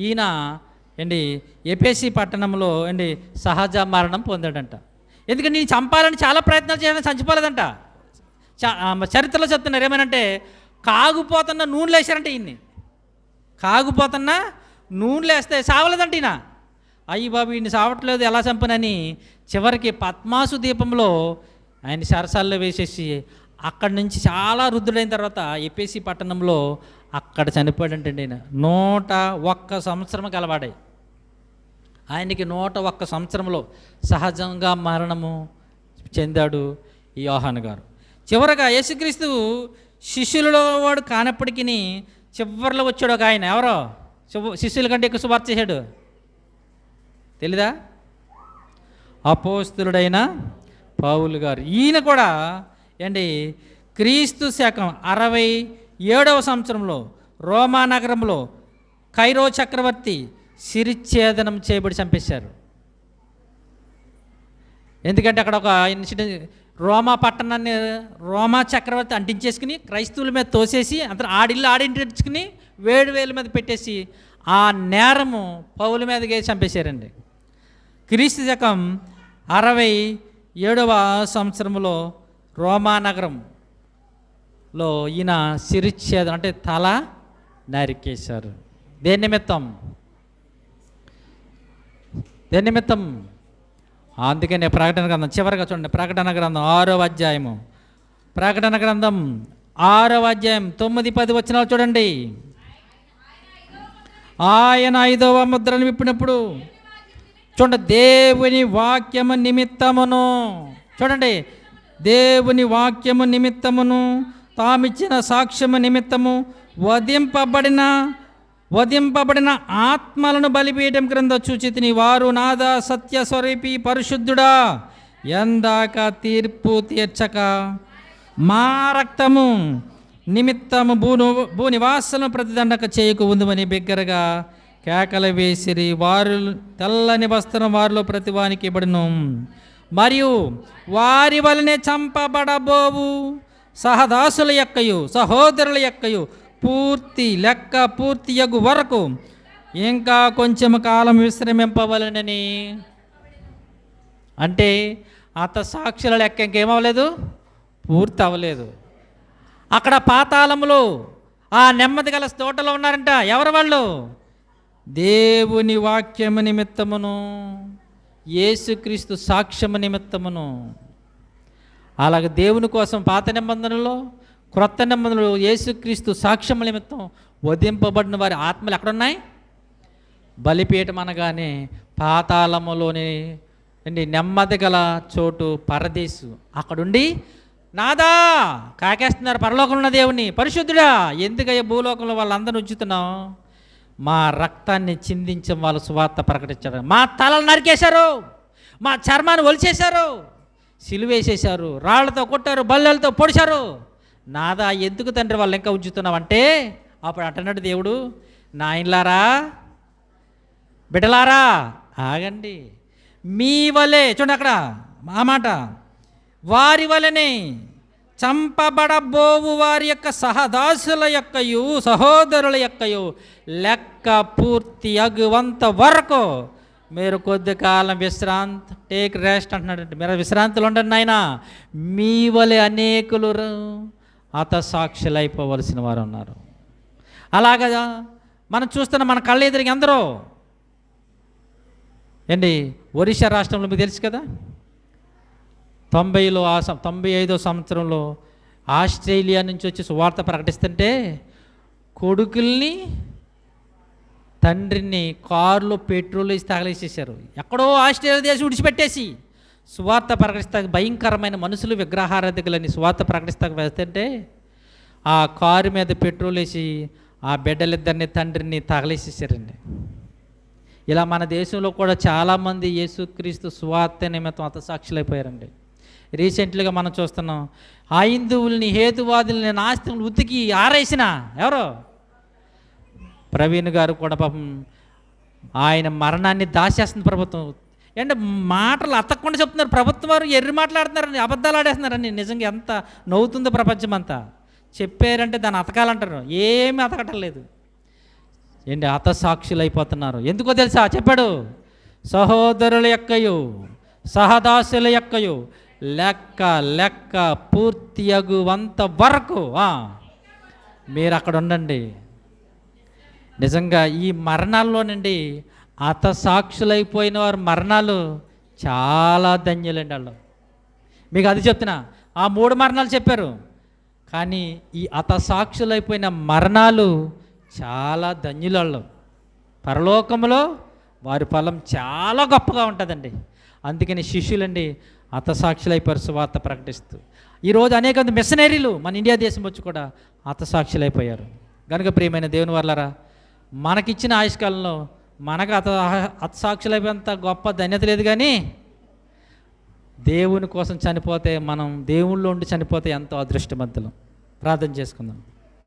ఈయన ఎఫెసీ పట్టణంలో సహజ మరణం పొందాడంట. ఎందుకంటే నేను చంపాలని చాలా ప్రయత్నాలు చేయడానికి చచ్చిపోలేదంట. చరిత్రలో చెప్తున్నారు ఏమనంటే, కాగుపోతున్న నూనెలు వేశారంట ఈయన్ని. కాగుపోతున్న నూనెలు వేస్తే సావలేదంట ఈయన. అయ్యి బాబు ఈయన సావట్లేదు, ఎలా చంపనని చివరికి పద్మాసు దీపంలో ఆయన సరసాల్లో వేసేసి అక్కడి నుంచి చాలా రుద్దుడైన తర్వాత ఎఫెసీ పట్టణంలో అక్కడ చనిపోయాడంటండి ఆయన. 101 సంవత్సరం కలవాడాయి ఆయనకి. 101 సంవత్సరంలో సహజంగా మరణము చెందాడు ఈ యోహాను గారు. చివరగా యేసుక్రీస్తు శిష్యులలో వాడు కానప్పటికీ చివరిలో వచ్చాడు ఒక ఆయన. ఎవరో శిష్యుల కంటే ఎక్కువ సువార్త చేశాడు, తెలీదా? అపోస్తులుడైన పౌలు గారు. ఈయన కూడా క్రీస్తు శకం 67వ సంవత్సరంలో రోమా నగరంలో కైరో చక్రవర్తి శిరిచ్ఛేదనం చేయబడి చంపేశారు. ఎందుకంటే అక్కడ ఒక ఇన్సిడెంట్, రోమా పట్టణాన్ని రోమా చక్రవర్తి అంటించేసుకుని క్రైస్తవుల మీద తోసేసి అంత ఆడిల్లు ఆడించుకుని వేల మీద పెట్టేసి ఆ నేరము పౌల మీద వేసి చంపేశారండి. క్రీస్తు శకం 67వ సంవత్సరంలో రోమా నగరంలో ఈయన శిరిచ్ఛేదం అంటే తల నరికేశారు. దేని నిమిత్తం? అందుకనే ప్రకటన గ్రంథం చివరిగా చూడండి, ప్రకటన గ్రంథం 6వ అధ్యాయము, ప్రకటన గ్రంథం 6వ అధ్యాయం 9-10 వచనాలు చూడండి. ఆయన 5వ ముద్రను విప్పినప్పుడు చూడండి, దేవుని వాక్యము నిమిత్తమును, చూడండి, దేవుని వాక్యము నిమిత్తమును తామిచ్చిన సాక్ష్యము నిమిత్తము వధింపబడిన ఆత్మలను బలిపీఠం క్రింద చూచితిని. వారు నాదా సత్య స్వరూపి పరిశుద్ధుడా, ఎందాక తీర్పు తీర్చక మా రక్తము నిమిత్తము భూనివాసులను ప్రతిదండక చేయకు ఉందని బిగ్గరగా కేకలు వేసిరి. వారు తెల్లని వస్త్రం వారిలో ప్రతివానికి ఇవ్వబడును, మరియు వారి వలనే చంపబడబోవు సహదాసుల యొక్కయు సహోదరుల యొక్కయు పూర్తి యగు వరకు ఇంకా కొంచెం కాలం విశ్రమింపవలనని. అంటే సాక్షుల లెక్క ఇంకేమవ్వలేదు, పూర్తి అవ్వలేదు. అక్కడ పాతాళములో ఆ నెమ్మది గల తోటలో ఉన్నారంట. ఎవరు వాళ్ళు? దేవుని వాక్యము నిమిత్తమును యేసుక్రీస్తు సాక్ష్యము నిమిత్తమును. అలాగే దేవుని కోసం పాత నిబంధనలో క్రొత్త నిబంధనలు యేసుక్రీస్తు సాక్ష్యము నిమిత్తం వధింపబడిన వారి ఆత్మలు ఎక్కడున్నాయి? బలిపీఠం అనగానే పాతాళములోని నెమ్మది గల చోటు పరదేశు. అక్కడుండి నాదా కాకేస్తున్నారు పరలోకంలో ఉన్న దేవుని, పరిశుద్ధుడా ఎందుకయ్యా భూలోకంలో వాళ్ళందరూ ఉంచుతున్నావు? మా రక్తాన్ని చిందించం వాళ్ళు సువార్త ప్రకటించారు. మా తలలు నరికేశారు, మా చర్మాన్ని ఒలిచేశారు, సిలువేసేశారు, రాళ్లతో కొట్టారు, బల్లెలతో పొడిచారు. నాదా ఎందుకు తండ్రి వాళ్ళు ఇంకా ఉంచుతున్నావు అంటే, అప్పుడు అంటున్నాడు దేవుడు, నాయనలారా బిడ్డలారా ఆగండి, మీ వలే, చూడండి అక్కడ ఆ మాట, వారి వలనే చంపబడబోవు వారి యొక్క సహదాసుల యొక్కయు సహోదరుల యొక్కయు లెక్క పూర్తి అగువంత వరకు మీరు కొద్ది కాలం టేక్ రెస్ట్ అంటున్నాడు. మీరు విశ్రాంతిలో ఉండండి నాయన. మీ వలె అనేకులు హతసాక్షులు అయిపోవలసిన వారు ఉన్నారు. అలాగా మనం చూస్తున్న మన కళ్ళ ఎదురుగా ఎందరో ఏంటి ఒరిస్సా రాష్ట్రంలో మీకు తెలుసు కదా, 95వ సంవత్సరంలో ఆస్ట్రేలియా నుంచి వచ్చి సువార్త ప్రకటిస్తుంటే కొడుకుల్ని తండ్రిని కారులో పెట్రోల్ వేసి తగలేసేసారు. ఎక్కడో ఆస్ట్రేలియా దేశం విడిచిపెట్టేసి సువార్త ప్రకటిస్తా భయంకరమైన మనుషులు విగ్రహారాధికులని సువార్త ప్రకటిస్తాకు వేస్తుంటే ఆ కారు మీద పెట్రోల్ వేసి ఆ బిడ్డలిద్దరిని తండ్రిని తగలేసేసారండి. ఇలా మన దేశంలో కూడా చాలామంది యేసుక్రీస్తు సువార్త నిమిత్తం హతసాక్షులైపోయారండి. రీసెంట్లీగా మనం చూస్తున్నాం, హైందువుల్ని హేతువాదుల్ని నాస్తికులు ఉతికి ఆరేసిన ఎవరో ప్రవీణ్ గారు కూడా పాపం ఆయన మరణాన్ని దాచేస్తుంది ప్రభుత్వం. అంటే మాటలు అతకుండా చెప్తున్నారు ప్రభుత్వం వారు, ఎర్రి మాట్లాడుతున్నారని, అబద్ధాలు ఆడేస్తున్నారని. నిజంగా ఎంత నవ్వుతుందో ప్రపంచం అంతా. చెప్పారంటే దాన్ని అతకాలంటారు, ఏమీ అతకటం లేదు. ఏంటి హతసాక్షులు అయిపోతున్నారు. ఎందుకో తెలుసా? చెప్పాడు, సహోదరుల యొక్కయు సహదాసుల యొక్కయు లెక్క లెక్క పూర్తి అగువంత వరకు మీరు అక్కడ ఉండండి. నిజంగా ఈ మరణాల్లోనండి హతసాక్షులైపోయిన వారి మరణాలు చాలా ధన్యులండి. వాళ్ళు మీకు అది చెప్తున్నా, ఆ 3 మరణాలు చెప్పారు, కానీ ఈ హతసాక్షులైపోయిన మరణాలు చాలా ధన్యులలో. పరలోకంలో వారి ఫలం చాలా గొప్పగా ఉంటుందండి. అందుకని శిష్యులండి హతసాక్షులైపోయారు సువార్త ప్రకటిస్తూ. ఈరోజు అనేక మంది మిషనరీలు మన ఇండియా దేశం వచ్చి కూడా హతసాక్షులైపోయారు. కనుక ప్రియమైన దేవుని వల్లరా, మనకిచ్చిన ఆయుష్కాలంలో మనకు హతసాక్షులైపోయేంత గొప్ప ధన్యత లేదు, కానీ దేవుని కోసం చనిపోతే, మనం దేవుళ్ళో ఉండి చనిపోతే ఎంతో అదృష్టవంతులం. ప్రార్థన చేసుకుందాం.